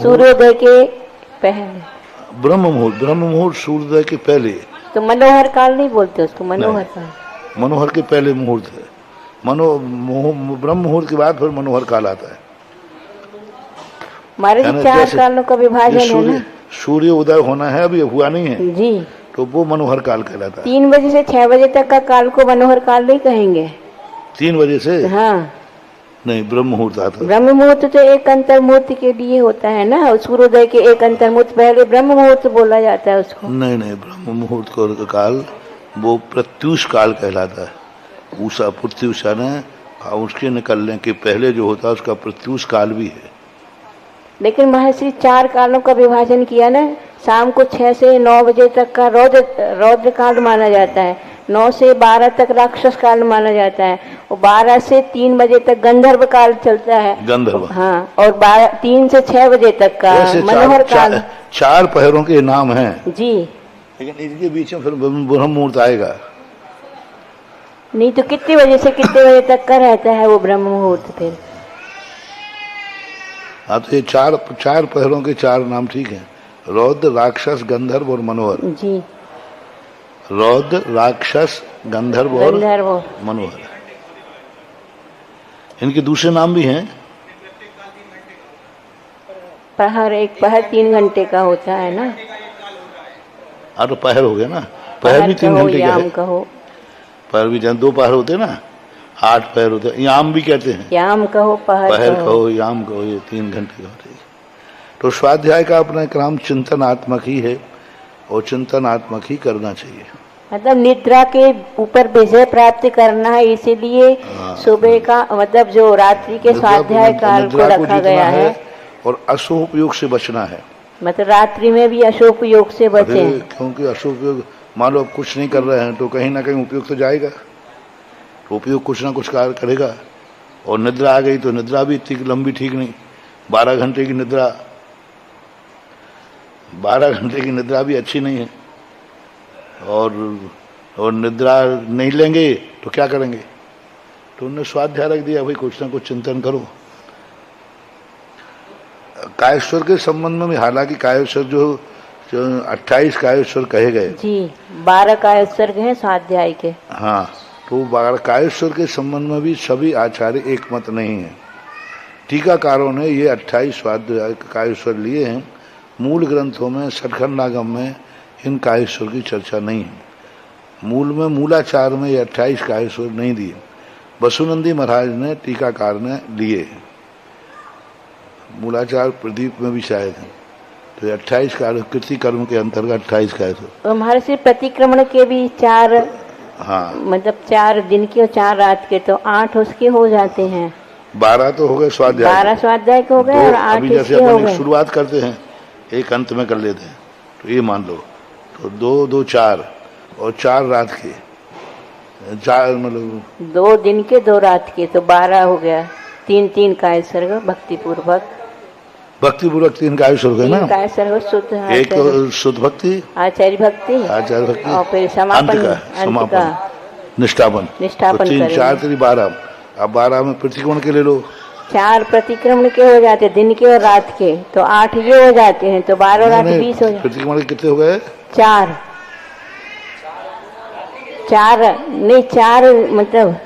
सूर्योदय के पहले ब्रह्म मुहूर्त सूर्योदय के पहले। तो मनोहर काल नहीं बोलते उसको? मनोहर काल मनोहर के पहले मुहूर्त है। ब्रह्म मुहूर्त के बाद फिर मनोहर काल आता है। हमारे 4 कालों का विभाजन है ना। सूर्य उदय होना है, अभी हुआ नहीं है जी, तो वो मनोहर काल कहलाता है। 3 बजे से 6 बजे तक का काल को मनोहर काल नहीं कहेंगे? 3 बजे से? हाँ, नहीं, ब्रह्म मुहूर्त आता है। ब्रह्म मुहूर्त तो एक अंतर मुहूर्त के लिए होता है ना, सूर्योदय के एक अंतर मुहूर्त पहले ब्रह्म मुहूर्त बोला जाता है उसको। नहीं, ब्रह्म मुहूर्त का काल वो प्रत्यूष काल कहलाता है। उषा प्रत्यूषा ने उसके निकलने के पहले जो होता है उसका प्रत्यूष काल भी है। लेकिन महर्षि 4 कालों का विभाजन किया ना। शाम को 6 से 9 बजे तक का रौद्र काल माना जाता है, 9 से 12 तक राक्षस काल माना जाता है, और 12 से 3 बजे तक गंधर्व काल चलता है। गंधर्व, हाँ, और 3 से 6 बजे तक का मनोहर काल। 4 पहरों के नाम हैं जी, लेकिन इसके बीच में फिर ब्रह्म मुहूर्त आएगा। नहीं तो कितने बजे से कितने बजे तक का रहता है वो ब्रह्म मुहूर्त फिर? हाँ, तो ये 4 पहरों के 4 नाम ठीक है। रौद्र, राक्षस, गंधर्व और मनोहर। जी, रौद्र, राक्षस, गंधर्व और मनोहर। इनके दूसरे नाम भी हैं। पहर, एक पहर 3 घंटे का होता है ना। हाँ, तो पहर हो गया ना। पहर भी 3 घंटे का है। पहर भी 2 पहर होते हैं ना, 8 पहर होते हैं। याम भी कहते हैं। याम कहो, पहर कहो, याम कहो, ये 3 घंटे का होते हैं। तो स्वाध्याय का अपना क्रम चिंतनात्मक ही है, और चिंतनात्मक ही करना चाहिए। मतलब निद्रा के ऊपर विजय प्राप्त करना है, इसीलिए सुबह का मतलब जो रात्रि के स्वाध्याय काल को रखा गया है। और अशुभ उपयोग से बचना है। मतलब रात्रि में भी अशुभ उपयोग से बचे, क्योंकि अशुभ उपयोग, मान लो आप कुछ नहीं कर रहे हैं तो कहीं ना कहीं उपयोग तो जाएगा। तो उपयोग कुछ ना कुछ कार्य करेगा। और निद्रा आ गई तो निद्रा भी इतनी लंबी ठीक नहीं। 12 घंटे की निद्रा, 12 घंटे की निद्रा भी अच्छी नहीं है। और निद्रा नहीं लेंगे तो क्या करेंगे? तो उन्होंने स्वाध्याय रख दिया, भाई कुछ ना कुछ चिंतन करो। कायेश्वर के संबंध में भी, हालांकि कायेश्वर जो 28 कायेश्वर कहे गए जी, 12 कायेश्वर हैं स्वाध्याय के। हाँ, तो 12 कायेश्वर के संबंध में भी सभी आचार्य एक मत नहीं है। टीकाकारों ने ये 28 स्वाध्याय कायेश्वर लिए हैं। मूल ग्रंथों में, सटखंडागम में इन कायेश्वर की चर्चा नहीं है। मूल में, मूलाचार में ये 28 कायेश्वर नहीं दिए। वसुनंदी महाराज ने, टीकाकार ने लिए। मूलाचार प्रदीप में भी शायद है। तो 28 कृति कर्म के अंतर्गत 28 कायेश्वर। महर्षि प्रतिक्रमण के भी 4, हाँ, मतलब 4 दिन के और 4 रात के, तो 8 उसके हो जाते हैं। 12 तो हो गए स्वाध्याय, 12 स्वाध्याय के हो गए, और 8 जैसे इसके हो अपन गए। शुरुआत करते हैं, एक अंत में कर लेते हैं, तो ये मान लो तो 2-2 4 और 4 रात के, 4 मतलब 2 दिन के 2 रात के, तो 12 हो गया। 3-3 कायेश्वर भक्ति पूर्वक। भक्ति पूर्वक 3 कायेश्वर है ना, शुद्ध एक तो शुद्ध भक्ति, आचार्य भक्ति, और फिर समापन, समापन निष्ठापन, निष्ठापन 3 4 3 12। अब 12 में प्रतिक्रमण के ले लो, 4 प्रतिक्रमण के हो जाते, दिन के और रात के, तो 8 ये हो जाते हैं, तो 12 और 8 20 हो जाते। प्रतिक्रमण कितने हो गए? 4 नहीं, 4 मतलब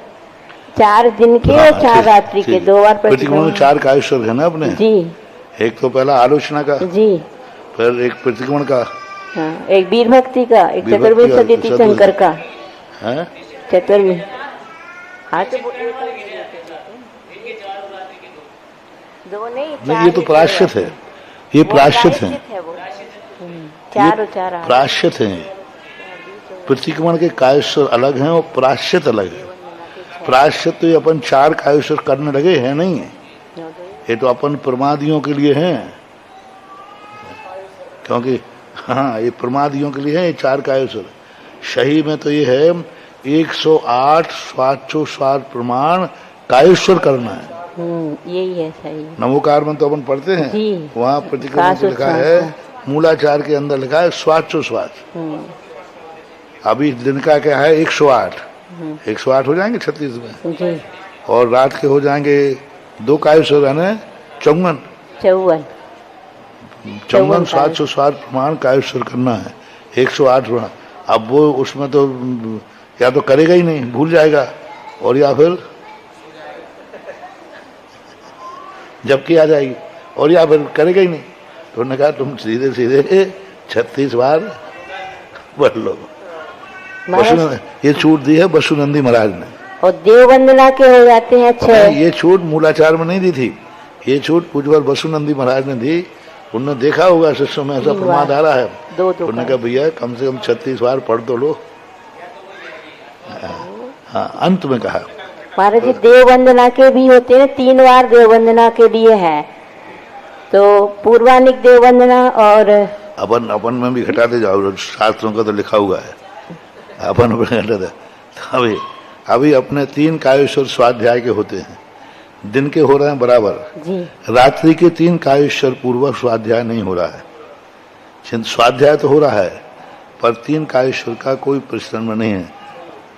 4 दिन के और 4 रात्रि के, 2 बार प्रतिक्रमण में 4 कायेश्वर है ना अपने जी। एक तो पहला आलोचना का जी, फिर एक प्रतिक्रमण का, हाँ, एक वीर भक्ति का, एक चतुर्विंशति तीर्थंकर का है, चतुर्वी दो नहीं, ये तो प्रायश्चित है, ये प्रायश्चित है, 4 और 4 प्रायश्चित है। प्रतिक्रमण के कायेश्वर अलग हैं और प्रायश्चित अलग है। प्रायश्चित तो ये अपन 4 कायेश्वर करने लगे हैं नहीं है, ये तो अपन प्रमादियों के लिए हैं, क्योंकि हाँ ये प्रमादियों के लिए है ये 4 कायेश्वर। सही में तो ये है 108 स्वाचोस्वार प्रमाण कायेश्वर करना है, यही है सही। नमोकार में तो अपन पढ़ते हैं, वहाँ प्रतिक्रमण में लिखा है, मूलाचार के अंदर लिखा है स्वाचोस्वाच। अभी दिन का क्या है 108, 108 हो जाएंगे 36 में जी। और रात के हो जाएंगे 2 कायेश्वर है ना, 54 स्वाचोस्वार प्रमाण कायेश्वर करना है 108 प्रमाण। अब वो उसमें तो या तो करेगा ही नहीं, भूल जाएगा, और या फिर झपकी आ जाएगी, और या फिर करेगा ही नहीं। तो उन्होंने कहा तुम सीधे सीधे 36 बार पढ़ लो। ये छूट दी है बसुनंदी महाराज ने, और देव वंदना के हो जाते हैं 6। ये छूट मूलाचार में नहीं दी थी, ये छूट पूज्यवर बसुनंदी महाराज ने दी। उन्होंने देखा होगा शिष्यों में ऐसा प्रमाद आ रहा है, उन्होंने कहा भैया कम से कम 36 बार पढ़ तो लो। हाँ, अंत में कहा महाराज जी देव वंदना के भी होते हैं, 3 बार देव वंदना के लिए है, तो पूर्वानिक देव वंदना और अपन में भी घटाते जाओ, शास्त्रों का तो लिखा हुआ है, अपन घटाते। अभी अपने 3 कायेश्वर स्वाध्याय के होते हैं, दिन के हो रहे हैं बराबर जी। रात्रि के 3 कायेश्वर पूर्वक स्वाध्याय नहीं हो रहा है। स्वाध्याय तो हो रहा है पर 3 कायेश्वर का कोई परिश्रम नहीं है,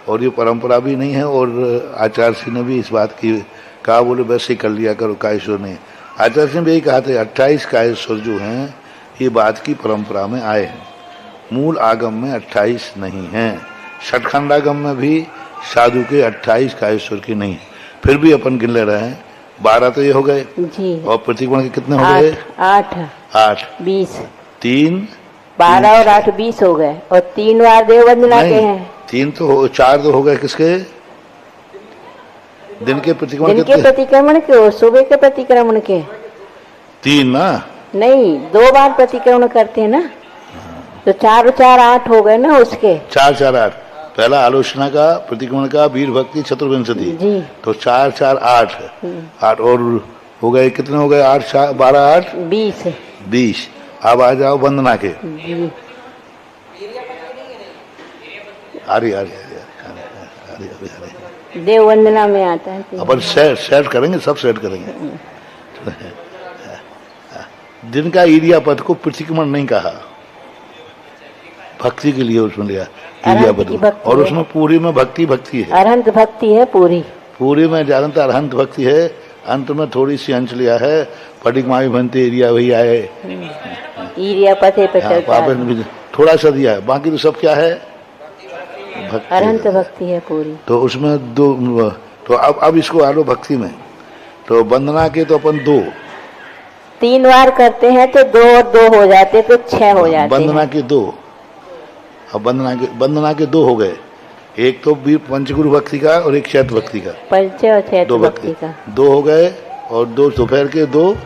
और ये परंपरा भी नहीं है। और आचार्य सिंह ने भी इस बात की कहा, बोले वैसे ही कर लिया करो, कायेश्वर नहीं। आचार्य सिंह भी यही कहा था 28 कायेश्वर जो हैं ये बात की परंपरा में आए हैं, मूल आगम में 28 नहीं हैं। षटखंडागम में भी साधु के 28 कायेश्वर के नहीं, फिर भी अपन गिन ले रहे हैं। 12 तो ये हो गए जी। और प्रतिक्रमण के कितने हो गए? 8 20 3 12 और 8 20 हो गए, और 3 बार देव वंदना के हैं। 4 तो हो गए किसके? दिन के प्रतिक्रमण के प्रतिक्रमण के और सुबह के प्रतिक्रमण के 3 ना, नहीं 2 बार प्रतिक्रमण करते हैं ना, तो 4 और 4 8 हो गए ना उसके। 4 4 8 पहला आलोचना का, प्रतिक्रमण का, वीर भक्ति, चतुर्विंशति, तो 4 4 8 और हो गए कितने हो गए? 8 4 12 8 20। अब आ जाओ वंदना के। अरे देव वंदना में आता है। अपन सेट करेंगे, सब सेट करेंगे। दिन का इरियापद को प्रतिक्रमण नहीं कहा, भक्ति के लिए उसमें लिया इरियापद, और उसमें पूरी में भक्ति है, अरहंत भक्ति है पूरी में ज्यादातर अरहंत भक्ति है। अंत में थोड़ी सी अंश लिया है, पटिकमावी बनते एरिया वही आए, इरियापद है, थोड़ा सा दिया है, बाकी तो सब क्या है? अरहंत भक्ति है पूरी। तो उसमें 2, तो अब इसको आ लो भक्ति में। तो वंदना के तो अपन 2 3 बार करते हैं तो 2 और 2 हो जाते, तो 6 हो जाते। वंदना के 2, अब वंदना के 2 हो गए, एक तो भी पंचगुरु भक्ति का और एक चैत भक्ति का, पंच और चैत भक्ति का 2 हो गए, और 2 दोपहर के, 2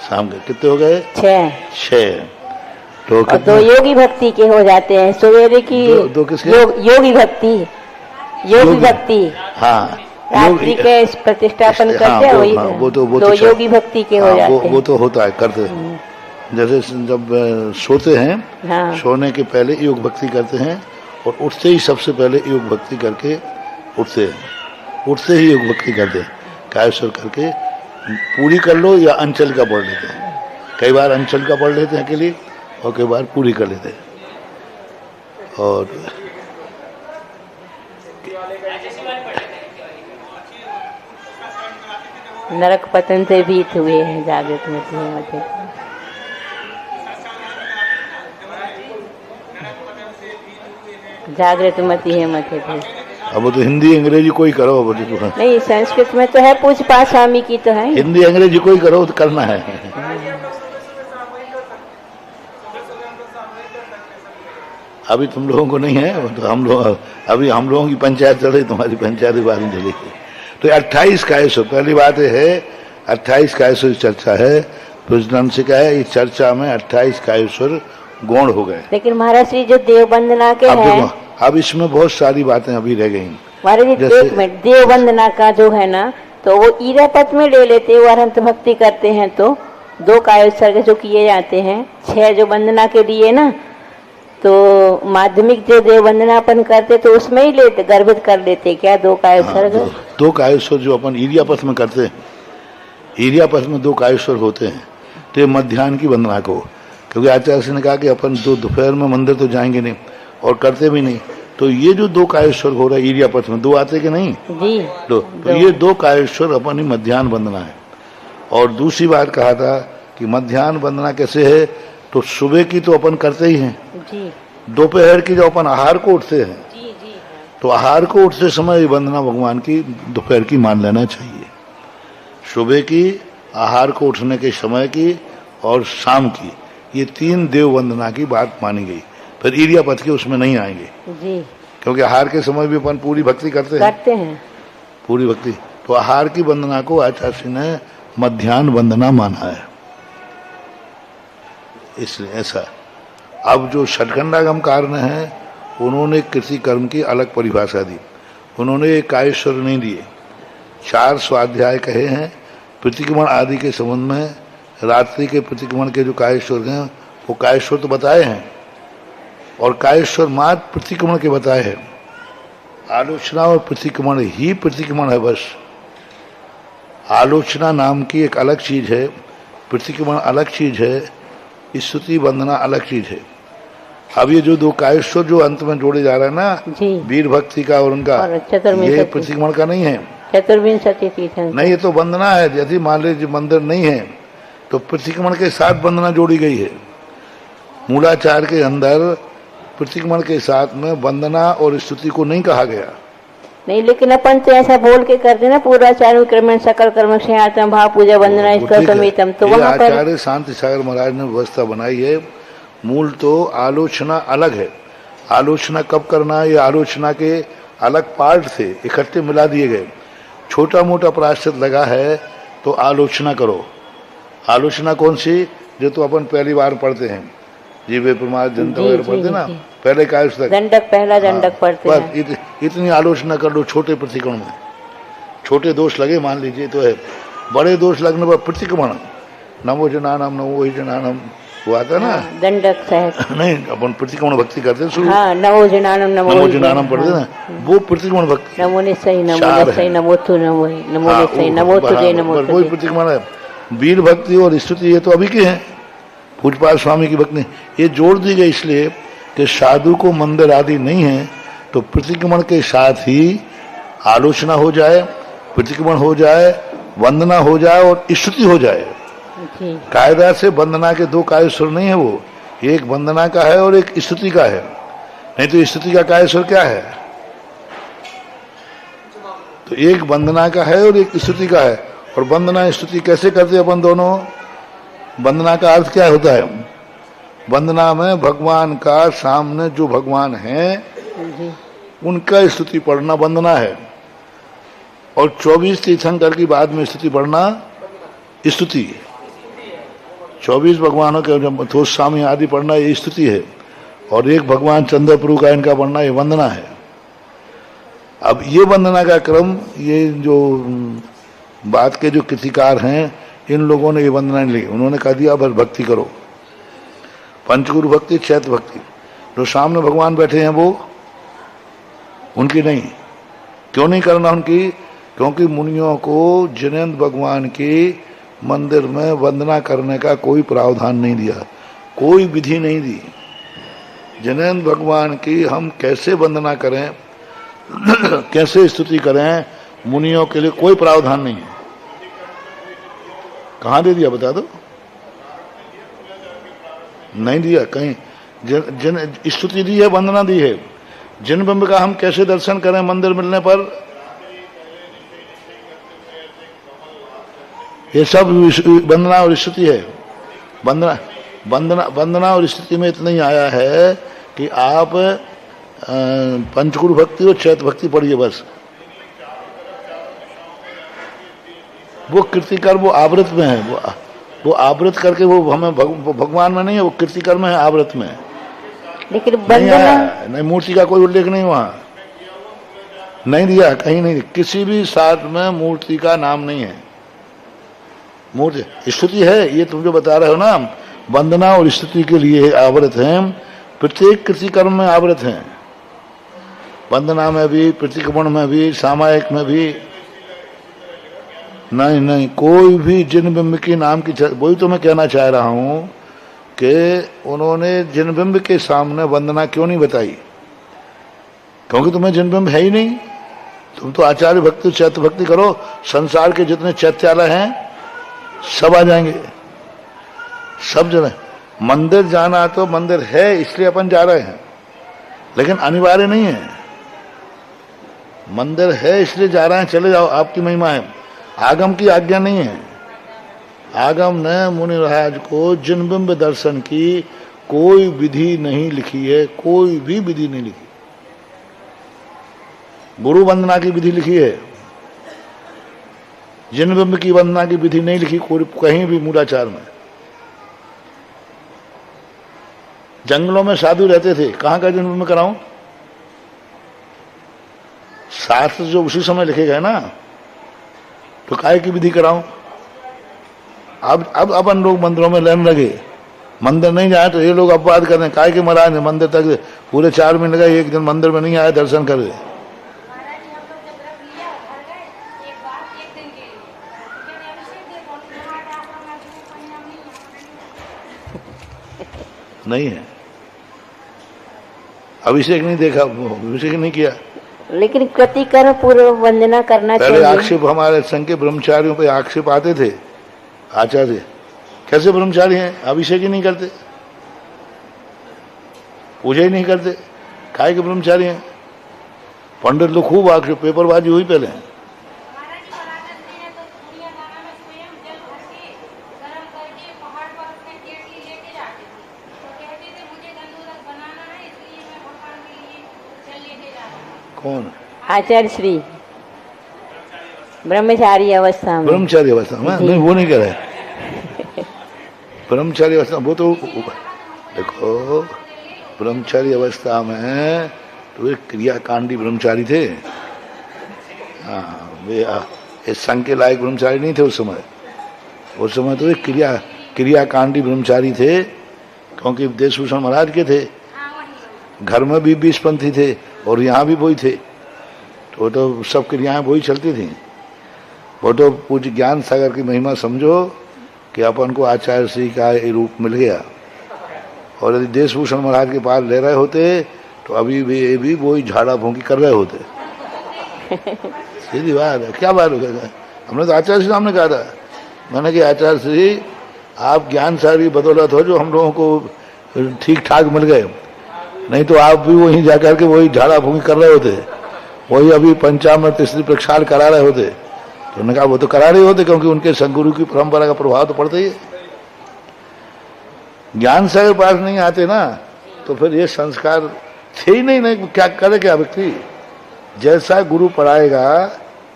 शाम के, कितने हो गए? 6। तो 2 योगी भक्ति के हो जाते हैं, सवेरे की 2 किसके? योगी भक्ति हाँ, रात्रि के प्रतिष्ठापन करते हैं, वही वो तो योगी भक्ति के हो जाते हैं। वो तो होता है, करते हैं। जैसे जब सोते हैं, सोने के पहले योग भक्ति करते हैं, और उठते ही सबसे पहले योग भक्ति करके उठते हैं, उठते ही योग भक्ति करते हैं, कायेश्वर करके पूरी कर लो या अंचल का पढ़ लेते हैं। कई बार अंचल का पढ़ लेते हैं अकेले और कई बार पूरी कर लेते हैं। और नरक पतन से भीत हुए हैं जागृत मति है मते। जागृत मति है मते थे। अब वो तो हिंदी अंग्रेजी कोई करो, अब तो नहीं संस्कृत में तो है, पूछपाछ स्वामी की तो है। हिंदी अंग्रेजी कोई करो तो करना है। अभी तुम लोगों को नहीं है, तो हम लोग अभी हम लोगों की पंचायत चल रही, तुम्हारी पंचायत के बाद में चलेगी। तो 28 कायसो पहली बात है, 28 कायसो चर्चा है। प्रेसिडेंट से कहा है इस चर्चा में 28 कायेश्वर गौण हो गए। लेकिन महाराज श्री जो देव वंदना के हैं, अब इसमें बहुत सारी बातें अभी रह गई। महाराज जी एक मिनट, देव वंदना का जो है ना, तो वो ईरापत में ले लेते वो अरहंत भक्ति करते हैं तो 2 कायोत्सर्ग जो किए जाते हैं, 6 जो वंदना के लिए ना, तो माध्यमिक जो देव वंदना अपन करते तो उसमें ही लेते गर्भित कर लेते क्या 2 कायोत्सर्ग? 2 कायोत्सर्ग जो अपन ईरियापथ में करते हैं, ईरियापथ में 2 कायोत्सर्ग होते हैं, तो ये मध्याह्न की वंदना को, क्योंकि आचार्य ने कहा कि अपन दोपहर में मंदिर तो जाएंगे नहीं और करते भी नहीं, तो ये जो 2 कायोत्सर्ग हो रहा है ईरियापथ में, 2 आते कि नहीं जी, तो ये 2 कायोत्सर्ग अपन ही मध्याह्न वंदना है। और दूसरी बात कहा था कि मध्याह्न वंदना कैसे है, तो सुबह की तो अपन करते ही हैं, दोपहर की जो अपन आहार को उठते हैं, तो आहार को उठते समय वंदना भगवान की दोपहर की मान लेना चाहिए। सुबह की, आहार को उठने के समय की और शाम की, ये 3 देव वंदना की बात मानी गई। फिर ईरियापथ के उसमें नहीं आएंगे जी, क्योंकि आहार के समय भी अपन पूरी भक्ति करते हैं पूरी भक्ति, तो आहार की वंदना को आचार्य ने मध्याह्न वंदना माना है, इसलिए ऐसा। अब जो षटखंडागम कारण है, उन्होंने कृति कर्म की अलग परिभाषा दी, उन्होंने कायेश्वर नहीं दिए। 4 स्वाध्याय कहे हैं प्रतिक्रमण आदि के संबंध में, रात्रि के प्रतिक्रमण के जो कायेश्वर हैं वो कायेश्वर तो बताए हैं, और कायेश्वर मात्र प्रतिक्रमण के बताए हैं। आलोचना और प्रतिक्रमण ही प्रतिक्रमण है बस। आलोचना नाम की एक अलग चीज है, प्रतिक्रमण अलग चीज है, स्तुति वंदना अलग चीज है। अब ये जो 2 कायेश्वर जो अंत में जोड़े जा रहा है ना, वीर भक्ति का और उनका, ये प्रतिक्रमण का नहीं है, चतुर्विंशति तीर्थ नहीं, ये तो वंदना है। यदि मान लीजिए मंदिर नहीं है तो प्रतिक्रमण के साथ वंदना जोड़ी गई है। मूलाचार के अंदर प्रतिक्रमण के साथ में वंदना और स्तुति को नहीं कहा गया। नहीं, लेकिन अपन तो ऐसा बोल के करते ना, पूरा चारों क्रम सकल कर्म से आत्म भाव पूजा वंदना ईश्वर समीतम, तो वहाँ पर आचार्य शांति सागर महाराज ने व्यवस्था बनाई है। मूल तो आलोचना अलग है। आलोचना कब करना है, ये आलोचना के अलग पार्ट थे, इकट्ठे मिला दिए गए। छोटा मोटा प्रायश्चित लगा है तो आलोचना करो। आलोचना कौन सी, जो तो अपन पहली बार पढ़ते हैं, जीवे प्रमाद जनता वगैरह पढ़ते ना, पहले कायस्थ दंडक, पहला दंडक पढ़ते हैं। इतनी आलोचना कर लो छोटे प्रतिक्रमण में। छोटे दोष लगे मान लीजिए तो है, बड़े दोष लगने पर प्रतिक्रमण, नमो जनानम नमो ही जनानम, वो आता ना दंडक सहित नहीं, अपन प्रतिक्रमण भक्ति करते हैं शुरू, नमो जनानम नमो जनानम पढ़ते ना, वो प्रतिक्रमण भक्ति। नमो निश्चय नमो निश्चय नमो तु नमो नमो निश्चय नमो तुझे नमो तुझे, वही प्रतिक्रमण है। वीर भक्ति और स्तुति ये तो अभी के हैं, पूजपाल स्वामी की भक्ति, ये जोड़ दी गई इसलिए कि साधु को मंदिर आदि नहीं है, तो प्रतिक्रमण के साथ ही आलोचना हो जाए, प्रतिक्रमण हो जाए, वंदना हो जाए और स्तुति हो जाए। कायदा से वंदना के 2 कायेश्वर नहीं है, वो एक वंदना का है और एक स्तुति का है। नहीं तो स्तुति का कायेश्वर क्या है, तो एक वंदना का है और एक स्तुति का है। और वंदना स्तुति कैसे करते हैं अपन दोनों? वंदना का अर्थ क्या होता है? वंदना में भगवान का सामने जो भगवान हैं उनका स्तुति पढ़ना वंदना है, और 24 तीर्थंकर की बाद में स्तुति पढ़ना स्तुति। 24 भगवानों के जब थोस स्वामी आदि पढ़ना ये स्तुति है, और एक भगवान चंद्रप्रभु का इनका पढ़ना ये वंदना है। अब ये वंदना का क्रम, ये जो बात के जो कृतिकार हैं इन लोगों ने ये वंदना नहीं ली, उन्होंने कह दिया बस भक्ति करो, पंचगुरु भक्ति, चैत्र भक्ति। जो सामने भगवान बैठे हैं वो उनकी नहीं। क्यों नहीं करना उनकी? क्योंकि मुनियों को जिनेंद्र भगवान की मंदिर में वंदना करने का कोई प्रावधान नहीं दिया, कोई विधि नहीं दी। जिनेंद्र भगवान की हम कैसे वंदना करें, कैसे स्तुति करें, मुनियों के लिए कोई प्रावधान नहीं है। कहाँ दे दिया बता दो? नहीं दिया कहीं। जिन स्तुति दी है, वंदना दी है। जिन बिंब का हम कैसे दर्शन करें मंदिर मिलने पर, ये सब वंदना और स्तुति है। वंदना और स्तुति में इतना ही आया है कि आप पंचकुर भक्ति और चैत भक्ति पढ़िए बस। वो कीर्तिकर वो आवृत में है, वो आवृत करके वो हमें भगवान में नहीं है, वो कीर्तिकर में है, आवृत में। लेकिन नहीं, मूर्ति का कोई उल्लेख नहीं वहां, नहीं दिया कहीं, नहीं किसी भी शास्त्र में मूर्ति का नाम नहीं है। मूर्ति स्तुति है, ये तुम जो बता रहे हो ना, वंदना और स्तुति के लिए आवृत हैं, प्रत्येक कृतिकर्म में आवृत हैं। वंदना में भी, प्रतिक्रमण में भी, सामायिक में भी। नहीं, कोई भी जिन बिंब के नाम की, वही तो मैं कहना चाह रहा हूं कि उन्होंने जिन बिंब के सामने वंदना क्यों नहीं बताई? क्योंकि तुम्हें जिन बिंब है ही नहीं। तुम तो आचार्य भक्ति चैत्य भक्ति करो, संसार के जितने चैत्यालय हैं सब आ जाएंगे, सब जगह। मंदिर जाना तो मंदिर है इसलिए अपन जा रहे हैं, लेकिन अनिवार्य नहीं है। मंदिर है इसलिए जा रहे हैं, चले जाओ, आपकी महिमा है। आगम की आज्ञा नहीं है। आगम ने मुनि महाराज को जिन बिंब दर्शन की कोई विधि नहीं लिखी है, कोई भी विधि नहीं लिखी। गुरु वंदना की विधि लिखी है, जिन बिंब की वंदना की विधि नहीं लिखी कोई कहीं भी मूलाचार में। जंगलों में साधु रहते थे, कहां का जिन बिंब कराऊं? शास्त्र जो उसी समय लिखे गए ना, तो काय की विधि कराऊं? अब अपन लोग मंदिरों में लेने लगे, मंदिर नहीं जाए तो ये लोग अपवाद कर रहे हैं, काय के महाराज मंदिर तक पूरे 4 महीने लगा, एक दिन मंदिर में नहीं आया दर्शन कर रहे। नहीं है, अभिषेक नहीं देखा, अभिषेक नहीं किया। लेकिन कृतिकर पूर्व वंदना करना चाहिए। पहले आक्षेप हमारे संघ के ब्रह्मचारियों पे आक्षेप आते थे, आचार्य कैसे ब्रह्मचारी हैं, अभिषेक ही नहीं करते, पूजा ही नहीं करते, काय के ब्रह्मचारी हैं। पंडित लोग खूब आक्षेप, पेपरबाजी हुई पहले। कौन? आचार्य श्री ब्रह्मचारी अवस्था में। ब्रह्मचारी अवस्था में नहीं, वो नहीं कह रहे। ब्रह्मचारी अवस्था वो तो देखो, ब्रह्मचारी अवस्था में तो वे क्रियाकांडी ब्रह्मचारी थे। हाँ, वे इस संघ के लायक ब्रह्मचारी नहीं थे उस समय। उस समय तो वे क्रियाकांडी ब्रह्मचारी थे, क्योंकि देशभूषण महाराज के थे, घर में भी 20 पंथी थे और यहाँ भी वही थे, तो सब क्रियाएं वही चलती थी। वो तो पूज्य ज्ञान सागर की महिमा समझो कि अपन को आचार्य श्री का ये रूप मिल गया। और यदि देशभूषण महाराज के पास ले रहे होते तो अभी भी वही झाड़ा भोंकी कर रहे होते। सीधी बात है, क्या बात हो गया? हमने तो आचार्य श्री सामने कहा था, मैंने कि आचार्य श्री आप ज्ञान सागर की बदौलत हो जो हम लोगों को ठीक ठाक मिल गए, नहीं तो आप भी वहीं जाकर के वही झाड़ा भूमि कर रहे होते, वही अभी पंचामृत स्त्री प्रक्षाल करा रहे होते। तो उन्होंने कहा वो तो करा रहे होते, क्योंकि उनके सदगुरु की परंपरा का प्रभाव तो पड़ता ही है। ज्ञान सागर पास नहीं आते ना, तो फिर ये संस्कार थे ही नहीं, क्या करे क्या व्यक्ति? जैसा गुरु पढ़ाएगा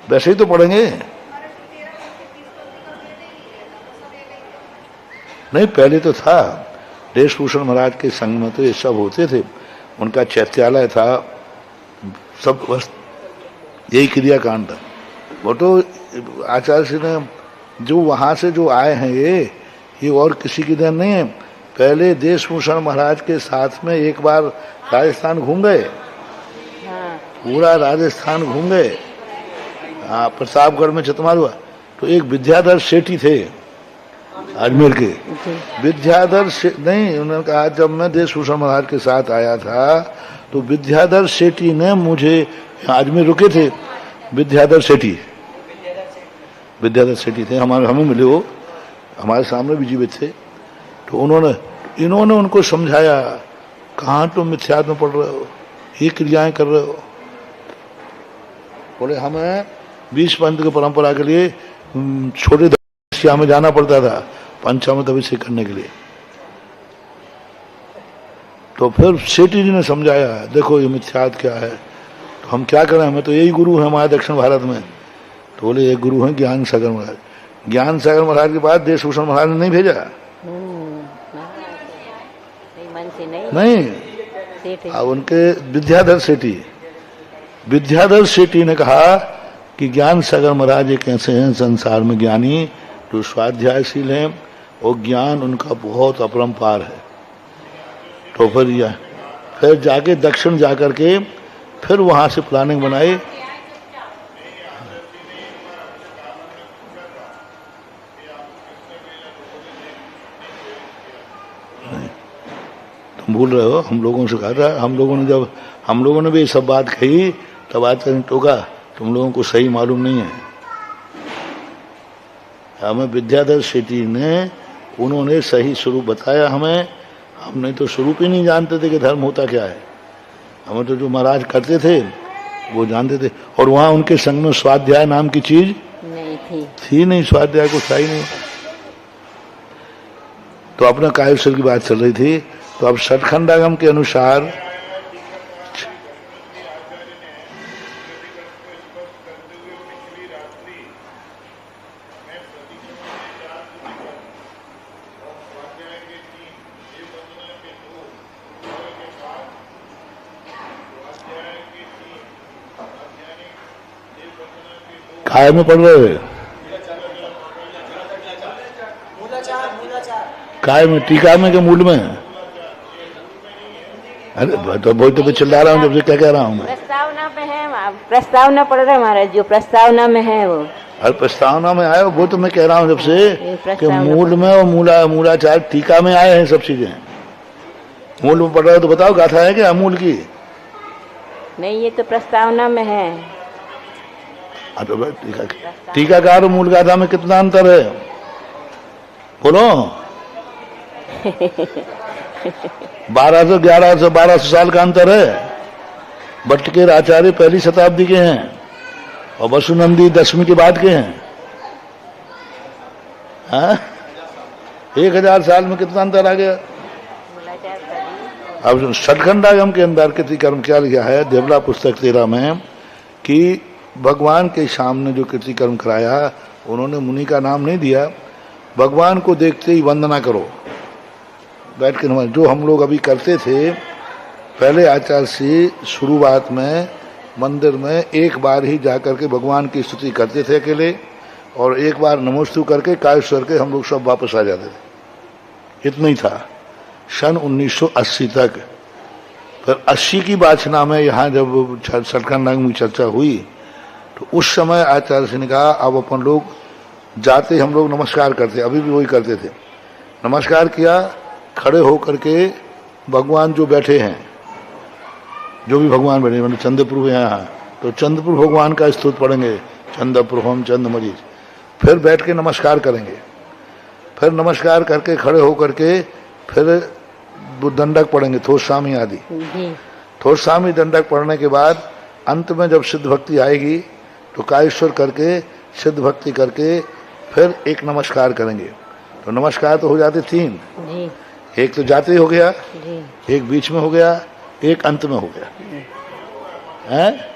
वैसे ही तो पढ़ेंगे। नहीं, पहले तो था, देशभूषण महाराज के संग में तो ये सब होते थे, उनका चैत्यालय था, सब बस यही क्रियाकांड था। वो तो आचार्य श्री ने जो वहाँ से जो आए हैं ये और किसी की देन नहीं है। पहले देशभूषण महाराज के साथ में एक बार राजस्थान घूम गए, पूरा राजस्थान घूम गए। प्रतापगढ़ में चतमार हुआ, तो एक विद्याधर सेठी थे, अजमेर के जी। विद्याधर से नहीं, उन्होंने कहा जब मैं देशभूषण महाराज के साथ आया था तो विद्याधर सेठी ने मुझे, अजमेर रुके थे विद्याधर सेठी थे, हमें मिले, वो हमारे सामने भी जीवित थे। तो इन्होंने उनको समझाया, कहाँ तुम मिथ्यात्व में पढ़ रहे हो, ये क्रियाएं कर रहे हो। बोले हमें 20 पंथ की परंपरा के लिए छोटे दक्षिया में जाना पड़ता था पंचामृत अभिषेक करने के लिए। तो फिर सेठी जी ने समझाया, देखो ये मिथ्यात्व क्या है, तो हम क्या करें, हमें तो यही गुरु है हमारे दक्षिण भारत में। तो बोले एक गुरु हैं ज्ञान सागर महाराज। ज्ञान सागर महाराज के बाद देशभूषण महाराज ने नहीं भेजा, मन से नहीं, उनके विद्याधर सेठी ने कहा कि ज्ञान सागर महाराज एक ऐसे हैं संसार में ज्ञानी जो स्वाध्यायशील हैं और ज्ञान उनका बहुत अपरंपार है। तो फिर जाके दक्षिण जाकर के फिर वहां से प्लानिंग बनाई। तुम भूल रहे हो, हम लोगों से कहा था, हम लोगों ने भी ये सब बात कही, तब आज तक टोका तुम लोगों को सही मालूम नहीं है। हमें विद्याधर सेठी ने, उन्होंने सही स्वरूप बताया हमें। हम नहीं तो स्वरूप ही नहीं जानते थे कि धर्म होता क्या है। हमें तो जो महाराज करते थे वो जानते थे। और वहां उनके संग में स्वाध्याय नाम की चीज नहीं थी नहीं, स्वाध्याय को था ही नहीं। तो अपना कायेश्वर की बात चल रही थी। तो अब सतखंडागम के अनुसार काय में पढ़ रहे हैं, काय में, टीका में के मूल में? अरे तो बहुत तो चिल्ला रहा हूँ, जब से क्या कह रहा हूँ मैं। प्रस्तावना में है, प्रस्तावना पढ़ रहे महाराज, जो प्रस्तावना में है वो। अरे प्रस्तावना में आए वो तो मैं कह रहा हूँ जब से कि मूल में और मूलाचार टीका में आए हैं सब चीजें। मूल में पढ़ रहे हो तो बताओ, गाथा है क्या मूल की? नहीं, ये तो प्रस्तावना में है। तो टीकाकार और मूल गाथा में कितना अंतर है बोलो? 1200 साल का अंतर है। भट्टकेर आचार्य पहली शताब्दी के हैं और वसुनंदी 10वीं के बाद के हैं। 1000 साल में कितना अंतर आ गया। अब सतखंडागम के अंदर कृतिकर्म क्या लिखा है देवला पुस्तक 13 में कि भगवान के सामने जो कृतिकर्म कराया, उन्होंने मुनि का नाम नहीं दिया। भगवान को देखते ही वंदना करो, बैठ के नमस्कार, जो हम लोग अभी करते थे। पहले आचार्य से शुरुआत में मंदिर में एक बार ही जाकर के भगवान की स्तुति करते थे अकेले, और एक बार नमोस्तु करके कायेश्वर के हम लोग सब वापस आ जाते थे। इतना ही था सन 1980 तक। फिर 80 की बाचना में यहाँ जब सतखंडागम की चर्चा हुई तो उस समय आचार्य से ने कहा अब अपन लोग जाते, हम लोग नमस्कार करते, अभी भी वही करते थे। नमस्कार किया, खड़े होकर के भगवान जो बैठे हैं, जो भी भगवान बैठे, मतलब चंद्रप्रभु यहाँ, तो चंद्रप्रभु भगवान का स्तुति पढ़ेंगे, चंद्रप्रभुम चंद्रमरीज। फिर बैठ के नमस्कार करेंगे। फिर नमस्कार करके खड़े होकर के फिर दंडक पढ़ेंगे, थोस्वामी आदि। थोस्वामी दंडक पढ़ने के बाद अंत में जब सिद्ध भक्ति आएगी तो कायेश्वर करके सिद्ध भक्ति करके फिर एक नमस्कार करेंगे। तो नमस्कार तो हो जाते 3 जी। एक तो जाते ही हो गया जी, एक बीच में हो गया, एक अंत में हो गया है?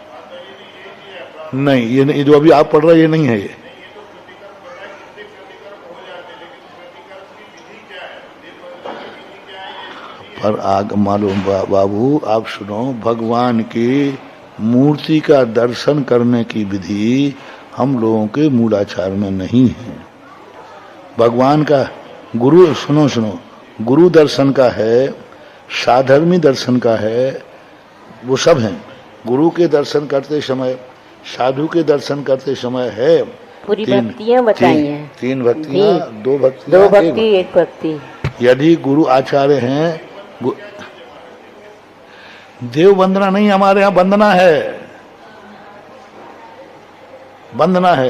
नहीं, ये जो अभी आप पढ़ रहे ये नहीं है। ये पर आग मालूम बाबू, आप सुनो, भगवान की मूर्ति का दर्शन करने की विधि हम लोगों के मूलाचार में नहीं है। भगवान का गुरु, सुनो, गुरु दर्शन का है, साधर्मी दर्शन का है, वो सब हैं। गुरु के दर्शन करते समय, साधु के दर्शन करते समय है, पूरी भक्तियाँ बताई हैं। 3 भक्तियाँ, 2 भक्तियाँ, 2 भक्ति 1 भक्ति। यदि गुरु आचार्य हैं, देव वंदना नहीं, हमारे यहाँ वंदना है, वंदना है।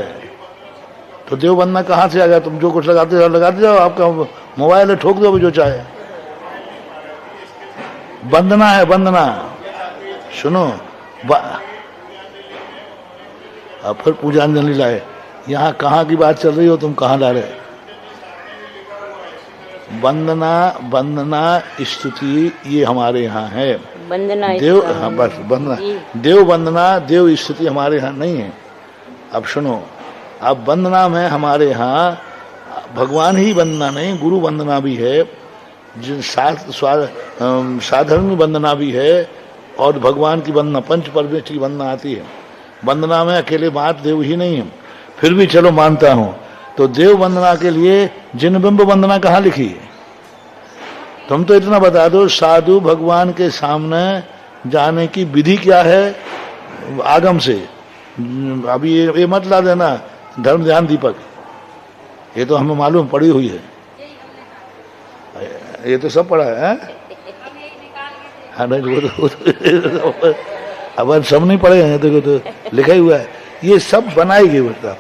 तो देव वंदना कहाँ से आ गया? तुम जो कुछ लगाते जाओ, आपका मोबाइल है, ठोक दो जो चाहे। वंदना है, वंदना। सुनो, अब फिर पूजांजलि लाए। यहाँ कहाँ की बात चल रही हो, तुम कहाँ ला रहे? वंदना, वंदना स्तुति ये हमारे यहाँ है। वंदना देव, हाँ बस वंदना, देव वंदना, देव स्तुति हमारे यहाँ नहीं है। अब सुनो, अब वंदना में हमारे यहाँ भगवान ही वंदना नहीं, गुरु वंदना भी है, जिन साधन वंदना भी है, और भगवान की वंदना, पंच परमेष्ठ की वंदना आती है। वंदना में अकेले बात देव ही नहीं है, फिर भी चलो मानता हूं। तो देव वंदना के लिए जिन बिंब वंदना कहाँ लिखी है? तुम तो इतना बता दो, साधु भगवान के सामने जाने की विधि क्या है आगम से। अभी ये मत ला देना धर्म ध्यान दीपक, ये तो हमें मालूम पड़ी हुई है, ये तो सब पढ़ा है। हाँ नहीं, वो अब सब नहीं पढ़े हैं, तो लिखा ही हुआ है। ये सब बनाई गई। मतलब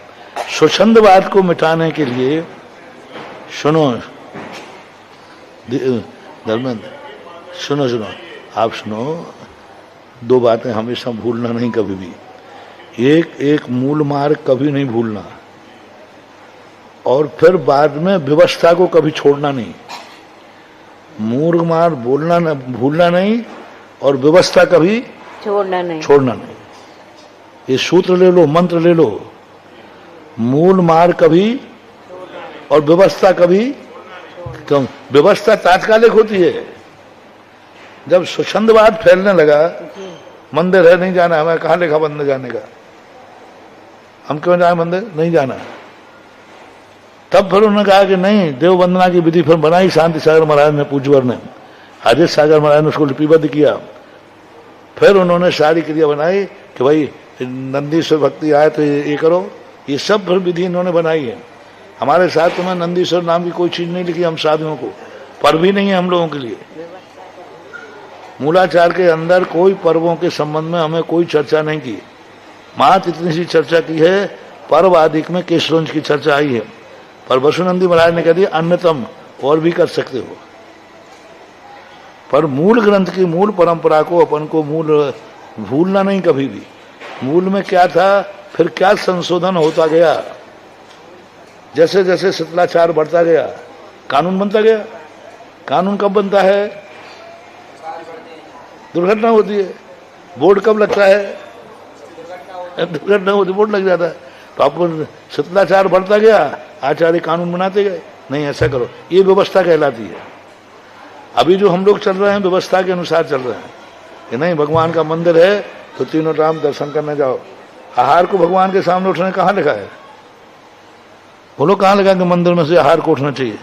स्वच्छंदवाद को मिटाने के लिए, सुनो धर्मेंद्र, सुनो, आप सुनो, 2 बातें हमेशा भूलना नहीं कभी भी। एक मूल मार्ग कभी नहीं भूलना, और फिर बाद में व्यवस्था को कभी छोड़ना नहीं। मूल मार्ग भूलना नहीं, और व्यवस्था कभी छोड़ना नहीं। ये सूत्र ले लो, मंत्र ले लो, मूल मार्ग कभी और व्यवस्था कभी कम। व्यवस्था तात्कालिक होती है। जब स्वच्छंदवाद फैलने लगा, मंदिर है नहीं जाना, हमें कहाँ लिखा बंद जाने का, हम क्यों जाए मंदिर, नहीं जाना। तब फिर उन्होंने कहा कि नहीं, देव वंदना की विधि फिर बनाई शांति सागर महाराज ने, पूज्यवर ने, अजित सागर महाराज ने उसको लिपिबद्ध किया। फिर उन्होंने सारी क्रिया बनाई कि भाई नंदीश्वर भक्ति आए तो ये करो। ये सब फिर विधि इन्होंने बनाई है। हमारे साथ में नंदीश्वर नाम की कोई चीज नहीं लिखी हम साधुओं को, पर भी नहीं है हम लोगों के लिए। मूलाचार के अंदर कोई पर्वों के संबंध में हमें कोई चर्चा नहीं की। मात्र इतनी सी चर्चा की है, पर्व आदि में केशवंश की चर्चा आई है, पर वसुनंदी महाराज ने कह दिया अन्यतम और भी कर सकते हो। पर मूल ग्रंथ की मूल परंपरा को अपन को मूल भूलना नहीं कभी भी। मूल में क्या था, फिर क्या संशोधन होता गया, जैसे जैसे शिथिलाचार बढ़ता गया, कानून बनता गया। कानून कब बनता है? दुर्घटना होती है। बोर्ड कब लगता है? दुर्घटना होती, बोर्ड लग जाता है। तो अब शिथिलाचार बढ़ता गया, आचार्य कानून बनाते गए, नहीं ऐसा करो, ये व्यवस्था कहलाती है। अभी जो हम लोग चल रहे हैं व्यवस्था के अनुसार चल रहे हैं कि नहीं, भगवान का मंदिर है तो 3 टाइम दर्शन करने जाओ। आहार को भगवान के सामने उठने कहाँ लिखा है? बोलो कहाँ लिखा कि मंदिर में से आहार को उठना चाहिए?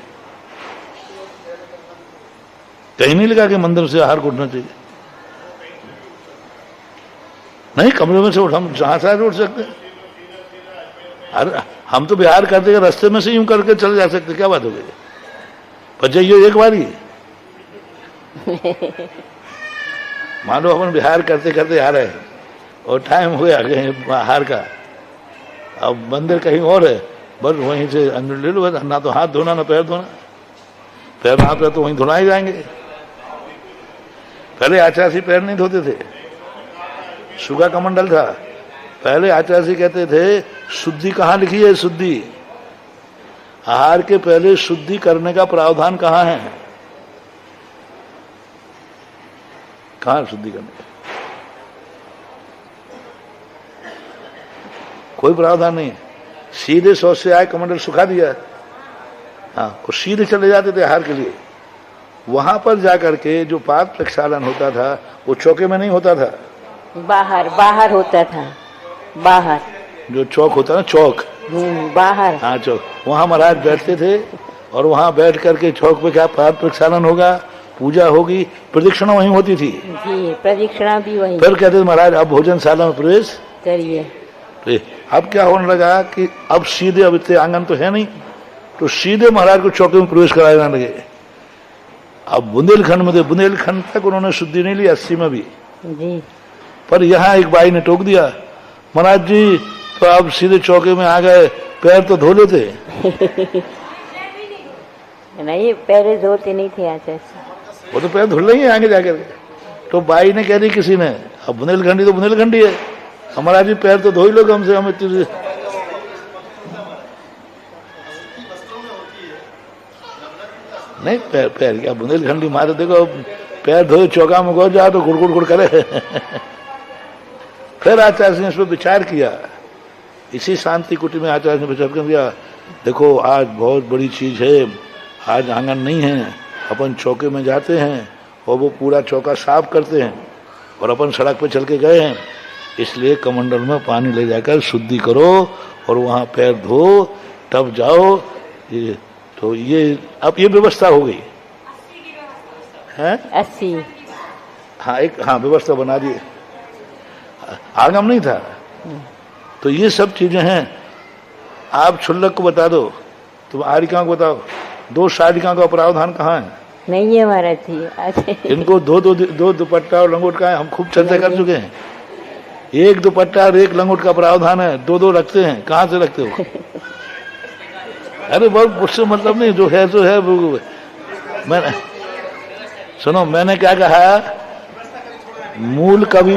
कहीं नहीं लिखा कि मंदिर से आहार को उठना चाहिए। नहीं, कमरे में से उठ, हम जहां से उठ सकते हैं। अरे हम तो बिहार करते हैं, रास्ते में से यूं करके चले जा सकते, क्या बात हो गई? पर जाइए एक बारी मान लो अपन बिहार करते करते आ रहे हैं और टाइम हो गया बाहर का, अब मंदिर कहीं और है, बस वहीं से अंदर ले लो, ना तो हाथ धोना ना पैर धोना। पैर हाथ पैर तो वहीं धुला ही जाएंगे। पहले आचार्य पैर नहीं धोते थे, सुगा का मंडल था। पहले आचार्य कहते थे शुद्धि कहाँ लिखी है? शुद्धि आहार के पहले शुद्धि करने का प्रावधान कहाँ है? कहाँ शुद्धि करने का? कोई प्रावधान नहीं है। सीधे शौच से आए, कमंडल सुखा दिया, हाँ, और सीधे चले जाते थे आहार के लिए। वहां पर जाकर के जो पाद प्रक्षालन होता था वो चौके में नहीं होता था, बाहर होता था। बाहर जो चौक होता है ना, चौक, बाहर, हाँ चौक, वहां महाराज बैठते थे और वहां बैठ करके चौक पे क्या पाद प्रक्षालन होगा, पूजा होगी, प्रदक्षिणा वहीं होती थी। जी, प्रदक्षिणा भी वहीं। फिर कहते थे महाराज अब भोजनशाला में प्रवेश करिए। तो अब क्या होने लगा कि अब सीधे, अब इतने आंगन तो है नहीं, तो सीधे महाराज को चौके में प्रवेश कराए जाने लगे। अब बुंदेलखंड में, तो बुंदेलखंड तक उन्होंने शुद्धि नहीं ली, 80 में भी जी। पर यहाँ एक बाई ने टोक दिया, महाराज जी तो आप सीधे चौके में आ गए, पैर तो धो लेते। नहीं, पहले धोते नहीं थे आचार्य जी। वो तो पैर धुल रही है आगे जाकर। तो बाई ने कह दी किसी ने, अब बुंदेलखंडी तो बुंदेलखंडी है, हमारा जी पैर तो धो ही लो कम से कम इतनी। नहीं, पैर पैर क्या बुंदेलखंडी मारे, देखो पैर धोए चौका में गो जाओ तो गुड़ गुड़ गुड़ करे। फिर आचार्य ने इस पर विचार किया, इसी शांति कुटी में आचार्य ने विचार कर दिया, देखो आज बहुत बड़ी चीज है, आज आंगन नहीं है, अपन चौके में जाते हैं और वो पूरा चौका साफ करते हैं, और अपन सड़क पे चल के गए हैं, इसलिए कमंडल में पानी ले जाकर शुद्धि करो और वहाँ पैर धो तब जाओ। ये तो ये अब ये व्यवस्था हो गई है 80। हाँ, एक हाँ व्यवस्था बना दी, आगम नहीं था। तो ये सब चीजें हैं। आप छुल्लक को बता दो, तुम आरिका को बताओ, 2 सारिका का प्रावधान कहाँ है? नहीं है महाराज जी। इनको दो दुपट्टा और लंगोट का है, हम खूब चर्चा कर चुके हैं। एक दुपट्टा और एक लंगोट का प्रावधान है, 2 रखते हैं, कहाँ से रखते हो? अरे बहुत मुझसे मतलब नहीं, जो है जो है। मैंने सुनो, मैंने क्या कहा, मूल कभी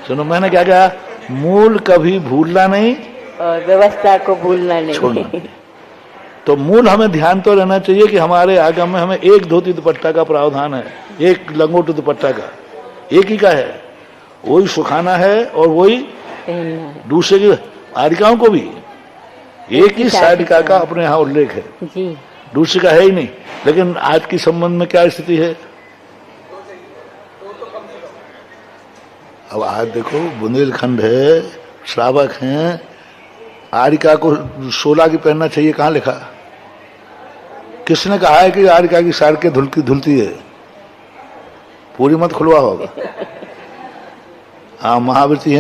सुनो मैंने क्या कहा, मूल कभी भूलना नहीं और व्यवस्था को भूलना नहीं। तो मूल हमें ध्यान तो रहना चाहिए कि हमारे आगम में हमें एक धोती दुपट्टा का प्रावधान है, एक लंगोट दुपट्टा का, एक ही का है, वही सुखाना है और वही दूसरे की आरिकाओं को भी एक ही सारिका का अपने यहाँ उल्लेख है जी, दूसरे का है ही नहीं। लेकिन आज की संबंध में क्या स्थिति है? अब आज देखो बुंदेलखंड है, श्रावक हैं, आरिका को 16 की पहनना चाहिए, कहाँ लिखा? किसने कहा है कि आरिका की साड़ के धुलती है? पूरी मत खुलवा होगा। हाँ, महावृत्ति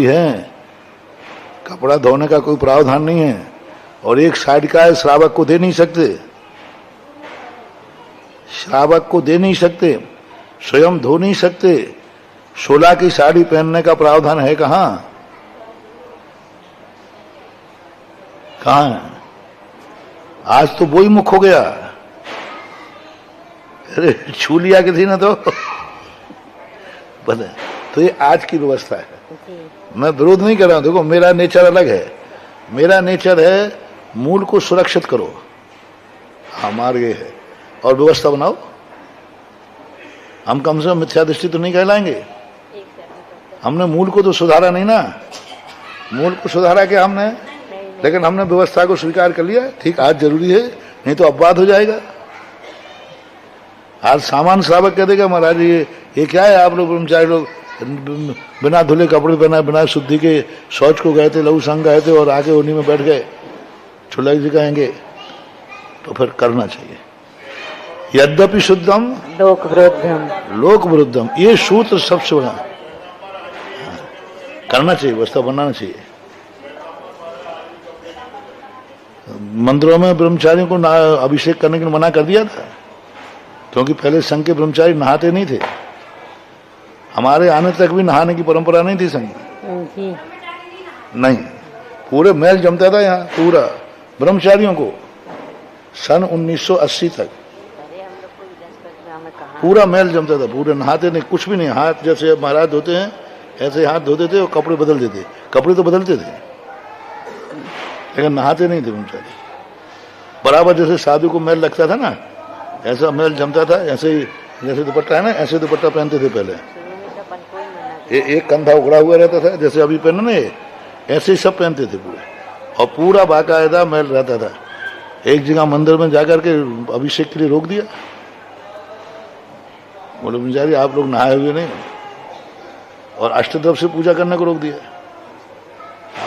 हैं, कपड़ा धोने का कोई प्रावधान नहीं है, और एक साइड का है, श्रावक को दे नहीं सकते, श्रावक को दे नहीं सकते, स्वयं धो नहीं सकते। 16 की साड़ी पहनने का प्रावधान है कहाँ? कहाँ है? आज तो वही मुख हो गया। अरे छू लिया किसी ने तो बता। तो ये आज की व्यवस्था है, मैं विरोध नहीं कर रहा हूं। देखो मेरा नेचर अलग है, मेरा नेचर है मूल को सुरक्षित करो, हमारे ये है, और व्यवस्था बनाओ। हम कम से कम मिथ्या दृष्टि तो नहीं कहलाएंगे। हमने मूल को तो सुधारा नहीं ना, मूल को सुधारा क्या हमने, लेकिन हमने व्यवस्था को स्वीकार कर लिया। ठीक, आज जरूरी है, नहीं तो अपवाद हो जाएगा। आज सामान्य श्रावक कह देगा, महाराज ये क्या है, आप लोग ब्रह्मचारी लोग बिना धुले कपड़े पहना, बिना शुद्धि के शौच को गए थे, लघु संघ गए थे और आगे उन्हीं में बैठ गए, छुलक जी कहेंगे। तो फिर करना चाहिए। यद्यपि शुद्धम लोक विरुद्धम, ये सूत्र सबसे बड़ा करना चाहिए, व्यवस्था बनाना चाहिए। मंदिरों में ब्रह्मचारियों को अभिषेक करने के लिए मना कर दिया था, क्योंकि पहले संघ के ब्रह्मचारी नहाते नहीं थे। हमारे आने तक भी नहाने की परंपरा नहीं थी संघ नहीं, पूरे मैल जमता था यहाँ पूरा ब्रह्मचारियों को। सन 1980 तक पूरा मैल जमता था, पूरे नहाते नहीं, कुछ भी नहीं। हाथ जैसे महाराज धोते हैं ऐसे हाथ धोते थे और कपड़े बदल देते, कपड़े तो बदलते थे लेकिन नहाते नहीं थे ब्रह्मचारी। बराबर जैसे साधु को मैल लगता था ना, ऐसा मैल जमता था। ऐसे ही जैसे दुपट्टा है ना, ऐसे दुपट्टा पहनते थे पहले। एक कंधा उखड़ा हुआ रहता था, जैसे अभी पहना ना, ऐसे ही सब पहनते थे पूरे, और पूरा बाकायदा मैल रहता था। एक जगह मंदिर में जाकर के अभिषेक के लिए रोक दिया, बोले ब्रह्मचारी आप लोग नहाए हुए नहीं, और अष्टद्रव से पूजा करने को रोक दिया।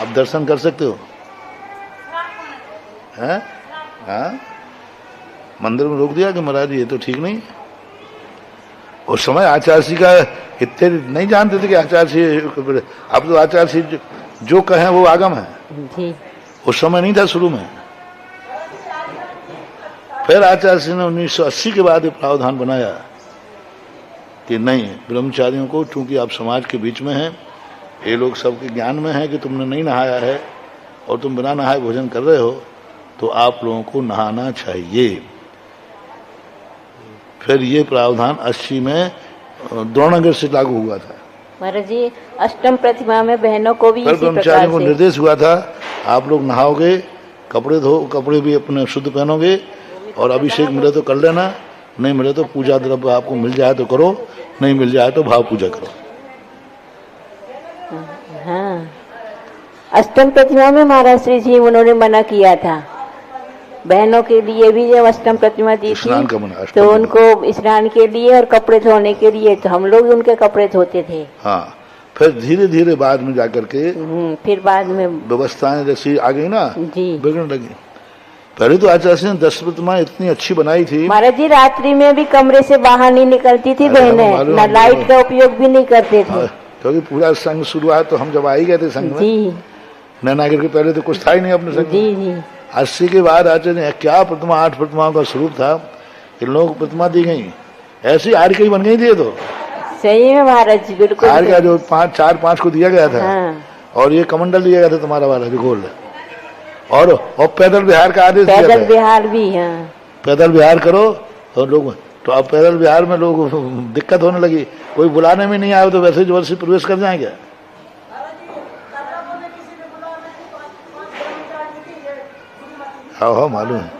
आप दर्शन कर सकते हो, हैं? हाँ, मंदिर में रोक दिया कि महाराज ये तो ठीक नहीं। उस समय आचार्य जी का इतने नहीं जानते थे कि आचार्य श्री, अब तो आचार्य श्री जो कहें वो आगम है जी। उस समय नहीं था शुरू में। फिर आचार्य श्री ने 1980 के बाद ये प्रावधान बनाया कि नहीं, ब्रह्मचारियों को, चूंकि आप समाज के बीच में हैं, ये लोग सबके ज्ञान में है कि तुमने नहीं नहाया है और तुम बिना नहाए भोजन कर रहे हो, तो आप लोगों को नहाना चाहिए। फिर ये प्रावधान 80 में द्रोणागिरि से लागू हुआ था। महाराज जी, अष्टम प्रतिमा में बहनों को भी फिर इसी प्रकार ब्रह्मचारियों को से निर्देश हुआ था, आप लोग नहाओगे, कपड़े भी अपने शुद्ध पहनोगे, और अभिषेक मिले तो कर लेना, नहीं मिले तो पूजा द्रव्य आपको मिल जाए तो करो, नहीं मिल जाए तो भाव पूजा करो। हाँ, अष्टम प्रतिमा में महाराज श्री जी उन्होंने मना किया था। बहनों के लिए भी जब अष्टम प्रतिमा दी थी स्नान का मना, अष्टम तो का उनको स्नान के लिए और कपड़े धोने के लिए, तो हम लोग उनके कपड़े धोते थे। हाँ, फिर धीरे धीरे बाद में जाकर के फिर बाद में व्यवस्थाएं जैसी आ गई ना, जी बिगड़ने लगी। पहले तो आचार्य ने 10 प्रतिमा इतनी अच्छी बनाई थी। महाराज जी, रात्रि में भी कमरे से बाहर नहीं निकलती थी बहनें, ना लाइट का उपयोग भी नहीं करते थे। क्योंकि पूरा संघ शुरुआत तो हम जब आ ही गए थे संघ में, जी नैनागिर के पहले तो कुछ था ही नहीं अपने संघ जी में। जी 80 के बाद आचार्य ने क्या प्रतिमा, 8 प्रतिमाओं का स्वरूप था, इन लोगों को प्रतिमा दी गई, ऐसी आड़ की बन गई थी। तो सही में महाराज जी, बिल्कुल आड़ का जो 4-5 को दिया गया था, हाँ। और ये कमंडल दिया गया था तुम्हारा वाला जो गोल, और पैदल विहार का आदेश दिया पैदल था। विहार भी, हाँ, पैदल विहार करो, और लोग तो अब पैदल विहार में लोग दिक्कत होने लगी, कोई बुलाने में नहीं आए तो वैसे जबरदस्ती प्रवेश कर जाएंगे। हाँ मालूम है।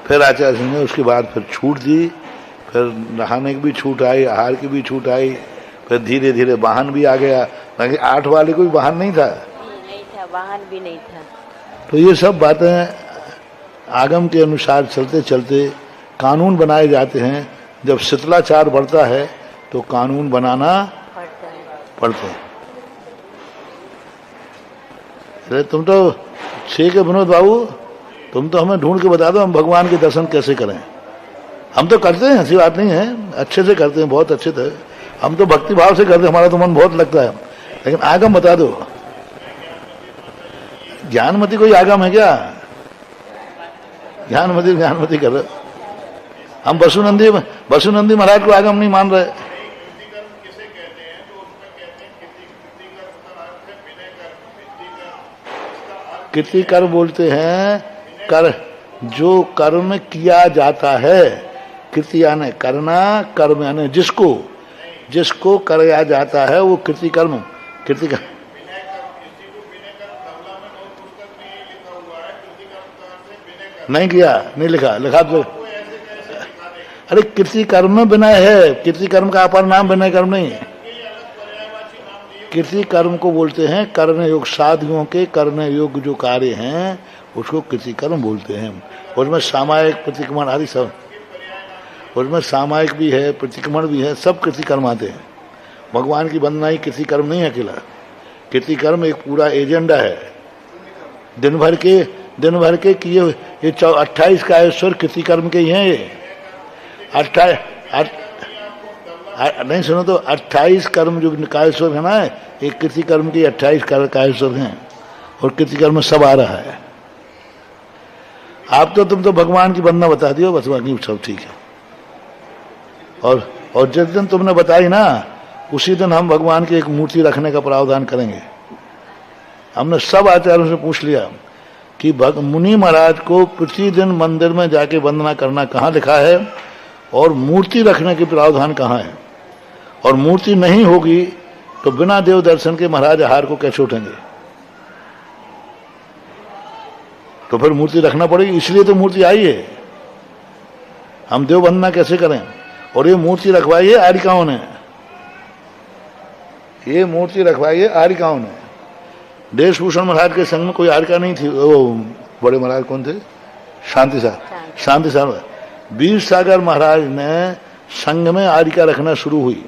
फिर आचार्य सिंह ने उसके बाद फिर छूट दी, फिर नहाने की भी छूट आई, आहार की भी छूट आई, फिर धीरे धीरे वाहन भी आ गया, ताकि 8 वाले कोई वाहन नहीं था, नहीं था, वाहन भी नहीं था। तो ये सब बातें आगम के अनुसार चलते चलते कानून बनाए जाते हैं। जब शिथिलाचार बढ़ता है तो कानून बनाना पड़ता है। अरे तुम तो ठीक है विनोद बाबू, तुम तो हमें ढूंढ के बता दो हम भगवान के दर्शन कैसे करें। हम तो करते हैं, ऐसी बात नहीं है, अच्छे से करते हैं, बहुत अच्छे से, हम तो भक्ति भाव से करते हैं, हमारा तो मन बहुत लगता है, लेकिन आगम बता दो। ज्ञानमती कोई आगम है क्या? ज्ञानमती कर रहे। हम वसुनंदी महाराज को आगम नहीं मान रहे। कृति कर्म बोलते हैं, कर जो कर्म किया जाता है, कृति यानी करना, कर्म यानी जिसको कराया जाता है वो कृति कर्म। कृति कर्म नहीं किया, नहीं लिखा तो अरे कृति कर्म में विनय है, कृति कर्म का अपर नाम विनय कर्म नहीं है। कृति कर्म को बोलते हैं कर्ण योग, साधुओं के कर्ण योग जो कार्य हैं उसको कृति कर्म बोलते हैं। उसमें सामायिक प्रतिक्रमण आदि सब, उसमें सामायिक भी है, प्रतिक्रमण भी है, सब कृति कर्म आते हैं। भगवान की वंदना ही कृति कर्म नहीं है अकेला, कृति कर्म एक पूरा एजेंडा है। दिन भर के किए ये 28 कायेश्वर कृति कर्म के ही हैं। ये 28 नहीं सुनो तो 28 कर्म जो कायेश्वर है ना, एक कृति कर्म के 28 कायेश्वर हैं, और कृति कर्म में सब आ रहा है। आप तो तुम तो भगवान की वंदना बता दियो, बस बाकी सब ठीक है। और जिस दिन तुमने बताई ना, उसी दिन हम भगवान की एक मूर्ति रखने का प्रावधान करेंगे। हमने सब आचार्यों से पूछ लिया कि मुनि महाराज को प्रतिदिन मंदिर में जाके वंदना करना कहाँ लिखा है, और मूर्ति रखने के प्रावधान कहाँ है। और मूर्ति नहीं होगी तो बिना देव दर्शन के महाराज आहार को कैसे उठेंगे? तो फिर मूर्ति रखना पड़ेगी, इसलिए तो मूर्ति आई है। हम देव वंदना कैसे करें? और ये मूर्ति रखवाई है आर्यिकाओं ने, ये मूर्ति रखवाई है आर्यिकाओं ने। देशभूषण महाराज के संग में कोई आर्यिका नहीं थी। वो बड़े महाराज कौन थे? शांति सागर। वीर सागर महाराज ने संघ में आर्यिका रखना शुरू हुई।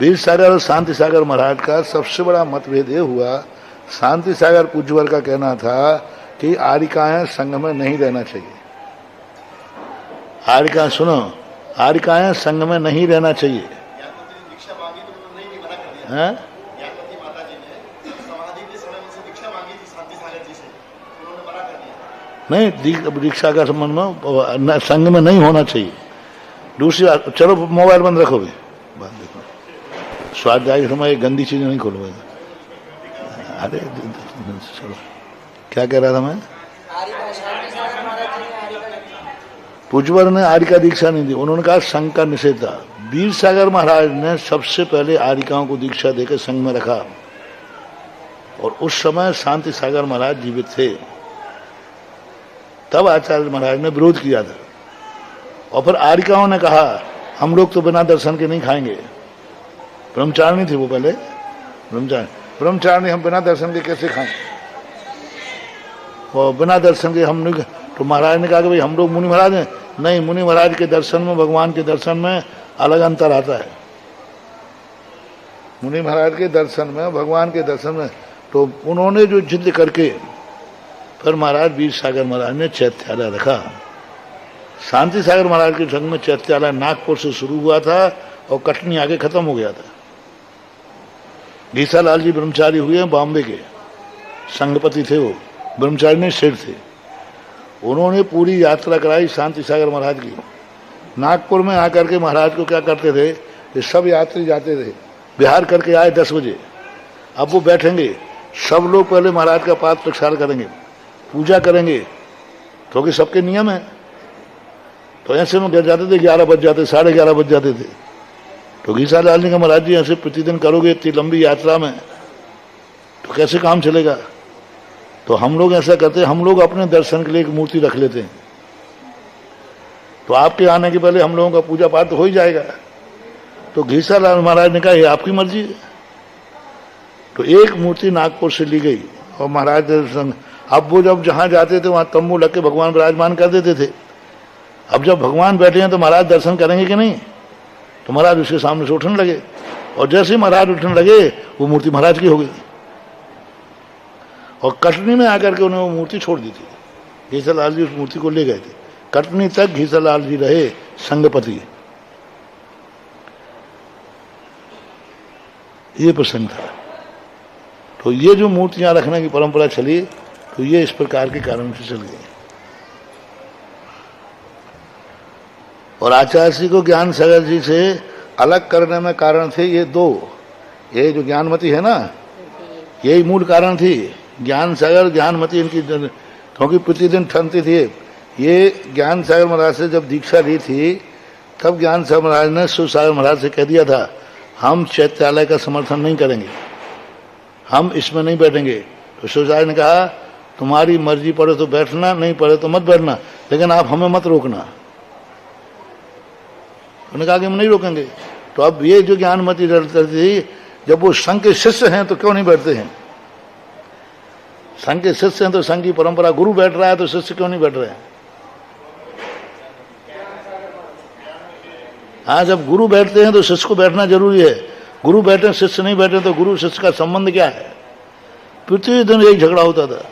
वीर सागर और शांति सागर महाराज का सबसे बड़ा मतभेद ये हुआ, शांति सागर पूज्यवर का कहना था कि आर्यिकाएं संघ में नहीं रहना चाहिए। आर्यिका सुनो, आर्यिकाएं संघ में नहीं रहना चाहिए। हैं? नहीं, दीक्षा का संबंध में संघ में नहीं होना चाहिए। दूसरी बात, चलो मोबाइल बंद रखो भी, बात देखो, स्वाध्याय के समय गंदी चीजें नहीं खोलो। अरे चलो, क्या कह रहा था मैं? पूज्यवर ने आर्यिका दीक्षा नहीं दी, उन्होंने कहा संघ का निषेध था। वीर सागर महाराज ने सबसे पहले आर्यिकाओं को दीक्षा देकर संघ में रखा, और उस समय शांति सागर महाराज जीवित थे। तब आचार्य महाराज ने विरोध किया था, और फिर आर्यिकाओं ने कहा हम लोग तो बिना दर्शन के नहीं खाएंगे। ब्रह्मचारिणी थे वो पहले, ब्रह्मचारिणी, हम बिना दर्शन के कैसे खाएं? और बिना दर्शन के हम नहीं। तो महाराज ने कहा कि भाई हम लोग मुनि महाराज हैं। नहीं, मुनि महाराज के दर्शन में, भगवान के दर्शन में अलग अंतर आता है। मुनि महाराज के दर्शन में, भगवान के दर्शन में, तो उन्होंने जो जिद करके फिर महाराज वीर सागर महाराज ने चैत्यालय रखा। शांति सागर महाराज के संग में चैत्यालय नागपुर से शुरू हुआ था और कटनी आगे खत्म हो गया था। घीसालाल जी ब्रह्मचारी हुए हैं, बॉम्बे के संघपति थे वो, ब्रह्मचारी नहीं सेठ थे। उन्होंने पूरी यात्रा कराई शांति सागर महाराज की। नागपुर में आकर के महाराज को क्या करते थे कि सब यात्री जाते थे, बिहार करके आए 10 बजे, अब वो बैठेंगे, सब लोग पहले महाराज का पाद प्रक्षाल करेंगे, पूजा करेंगे, क्योंकि सबके नियम है। तो ऐसे में गिर जाते थे, 11 बज जाते, 11:30 बज जाते थे। तो घीसालाल ने कहा महाराज जी ऐसे प्रतिदिन करोगे इतनी लंबी यात्रा में तो कैसे काम चलेगा? तो हम लोग ऐसा करते हैं, हम लोग अपने दर्शन के लिए एक मूर्ति रख लेते हैं, तो आपके आने के पहले हम लोगों का पूजा पाठ तो हो ही जाएगा। तो घीसालाल महाराज ने कहा ये आपकी मर्जी है। तो एक मूर्ति नागपुर से ली गई और महाराज दर्शन, अब वो जब जहां जाते थे वहां तंबू लग के भगवान विराजमान कर देते थे। अब जब भगवान बैठे हैं तो महाराज दर्शन करेंगे कि नहीं? तो महाराज उसके सामने से उठने लगे, और जैसे ही महाराज उठने लगे वो मूर्ति महाराज की हो गई, और कटनी में आकर के उन्होंने वो मूर्ति छोड़ दी थी। घीसालाल जी उस मूर्ति को ले गए थे, कटनी तक घीसालाल जी रहे संघपति। ये प्रसंग था। तो ये जो मूर्तियां रखने की परंपरा चली, तो ये इस प्रकार के कारण से चल गई। और आचार्य जी को ज्ञान सागर जी से अलग करने में कारण थे ये दो। ये जो ज्ञानमती है ना, यही मूल कारण थी। ज्ञान सागर ज्ञानमती इनकी, क्योंकि प्रतिदिन ठनती थी। ये ज्ञान सागर महाराज से जब दीक्षा ली थी, तब ज्ञान सागर महाराज ने शिव सागर महाराज से कह दिया था हम चैत्यालय का समर्थन नहीं करेंगे, हम इसमें नहीं बैठेंगे। तो शिव सागर ने कहा तुम्हारी मर्जी, पड़े तो बैठना, नहीं पड़े तो मत बैठना, लेकिन आप हमें मत रोकना। उन्होंने कहा कि हम नहीं रोकेंगे। तो अब ये जो ज्ञानमती थी, जब वो संघ के शिष्य हैं तो क्यों नहीं बैठते हैं? संघ के शिष्य हैं तो संघ की परंपरा, गुरु बैठ रहा है तो शिष्य क्यों नहीं बैठ रहे हैं? हाँ, जब गुरु बैठते हैं तो शिष्य को बैठना जरूरी है। गुरु बैठे शिष्य नहीं बैठे तो गुरु शिष्य का संबंध क्या है? प्रतिदिन यही झगड़ा होता था।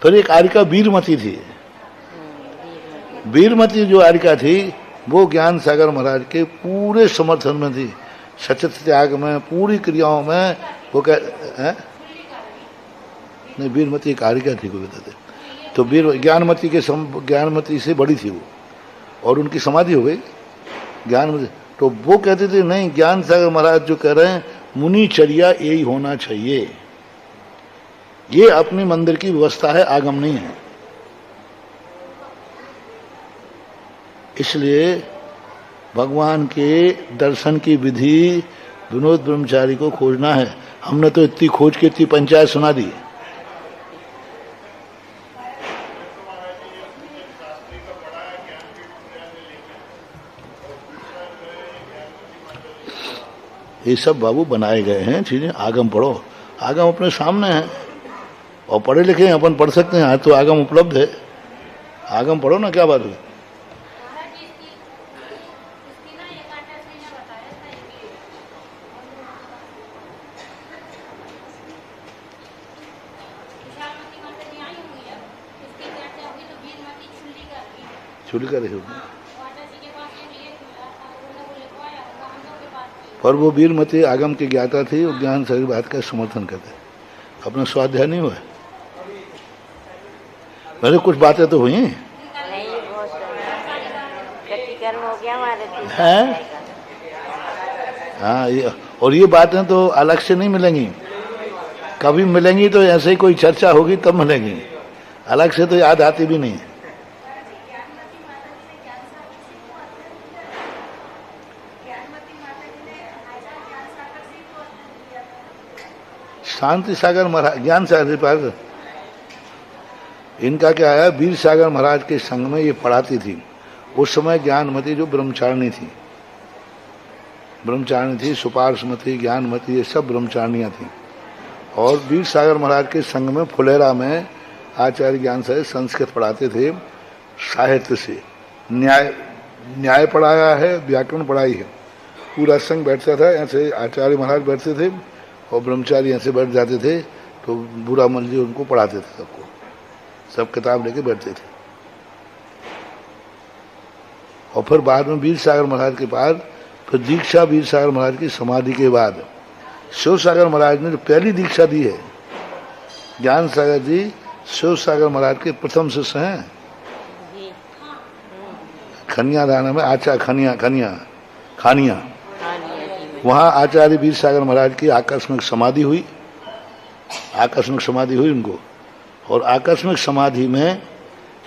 फिर एक आर्यिका वीरमती थी। वीरमती जो आर्यिका थी वो ज्ञान सागर महाराज के पूरे समर्थन में थी, सचत त्याग में, पूरी क्रियाओं में। वो क्या नहीं, वीरमती एक आर्यिका थी को बताते। तो वीर ज्ञानमती से बड़ी थी वो, और उनकी समाधि हो गई ज्ञानमती। तो वो कहते थे नहीं, ज्ञान सागर महाराज जो कह रहे हैं मुनिचर्या यही होना चाहिए, ये अपनी मंदिर की व्यवस्था है, आगम नहीं है। इसलिए भगवान के दर्शन की विधि विनोद ब्रह्मचारी को खोजना है। हमने तो इतनी खोज के इतनी पंचायत सुना दी। ये सब बाबू बनाए गए हैं चीजें। आगम पढ़ो, आगम अपने सामने है, और पढ़े लिखे हैं, अपन पढ़ सकते हैं। आज तो आगम उपलब्ध है, आगम पढ़ो ना, क्या बात है। चुल कर रही पर वो वीरमती आगम की ज्ञाता थी, वो ज्ञान सागर बात का समर्थन करते, अपना स्वाध्याय नहीं हुआ। मेरे कुछ बातें तो हुई नहीं, वो प्रतिकर्म हो गया हमारे हैं। हाँ, और ये बातें तो अलग से नहीं मिलेंगी, कभी मिलेंगी तो ऐसे ही कोई चर्चा होगी तब मिलेंगी, अलग से तो याद आती भी नहीं। शांति सागर महाराज, ज्ञान सागर पास इनका क्या है, वीर सागर महाराज के संग में ये पढ़ाती थी। उस समय ज्ञानमती जो ब्रह्मचारिणी थी, सुपार्श्वमती, ज्ञानमती, ये सब ब्रह्मचारिणियां थी। और वीर सागर महाराज के संग में फुलेरा में आचार्य ज्ञान सागर संस्कृत पढ़ाते थे, साहित्य से न्याय पढ़ाया है, व्याकरण पढ़ाई है। पूरा संघ बैठता था, ऐसे आचार्य महाराज बैठते थे और ब्रह्मचारी ऐसे बैठ जाते थे, तो बुरा मल जी उनको पढ़ाते थे, सबको सब किताब लेके बैठते थे। और फिर बाद में वीर सागर महाराज के बाद फिर दीक्षा, वीर सागर महाराज की समाधि के बाद शिव सागर महाराज ने जो पहली दीक्षा दी है, ज्ञान सागर जी शिव सागर महाराज के प्रथम शिष्य हैं। खनिया दाना में खानिया वहाँ आचार्य वीर सागर महाराज की आकस्मिक समाधि हुई उनको। और आकस्मिक समाधि में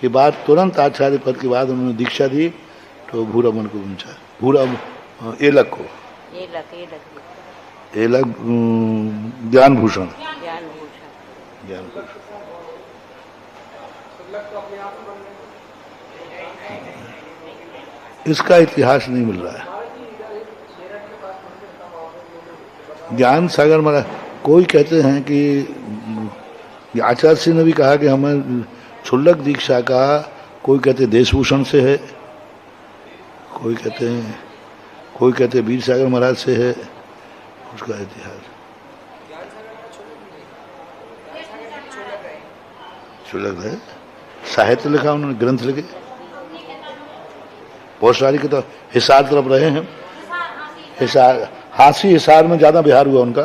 के बाद तुरंत आचार्य पद के बाद उन्होंने दीक्षा दी, तो भूरामन को एलक ज्ञानभूषण। इसका इतिहास नहीं मिल रहा है। ज्ञान सागर महाराज, कोई कहते हैं कि आचार्य सिंह ने भी कहा कि हमें क्षुल्लक दीक्षा का, कोई कहते देशभूषण से है, कोई कहते वीर सागर महाराज से है। उसका इतिहास क्षुल्लक है, साहित्य लिखा उन्होंने, ग्रंथ लिखे बहुत सारी किताब। हिसार तरफ रहे हैं, हिसार में ज्यादा बिहार हुआ उनका,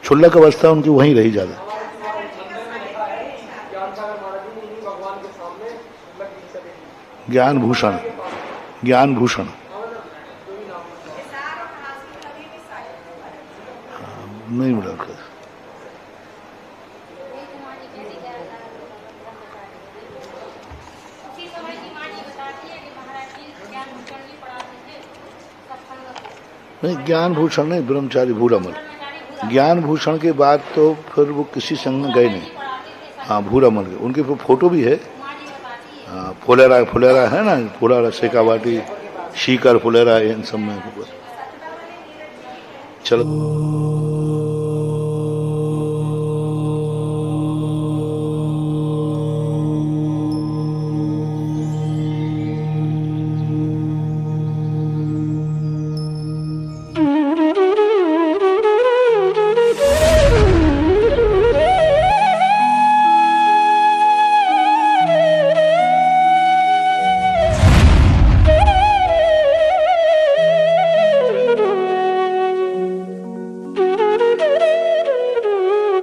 क्षुल्लक अवस्था उनकी वहीं रही ज्यादा। ज्ञानभूषण नहीं मिला। नहीं, ज्ञानभूषण नहीं, ब्रह्मचारी भूरामल। ज्ञानभूषण के बाद तो फिर वो किसी संग में गए नहीं। हाँ, भूरामल के, उनकी फोटो भी है। फुलेरा है ना, फुलेरा, शेखावाटी, शीकर, फुलेरा, इन सब में। चलो।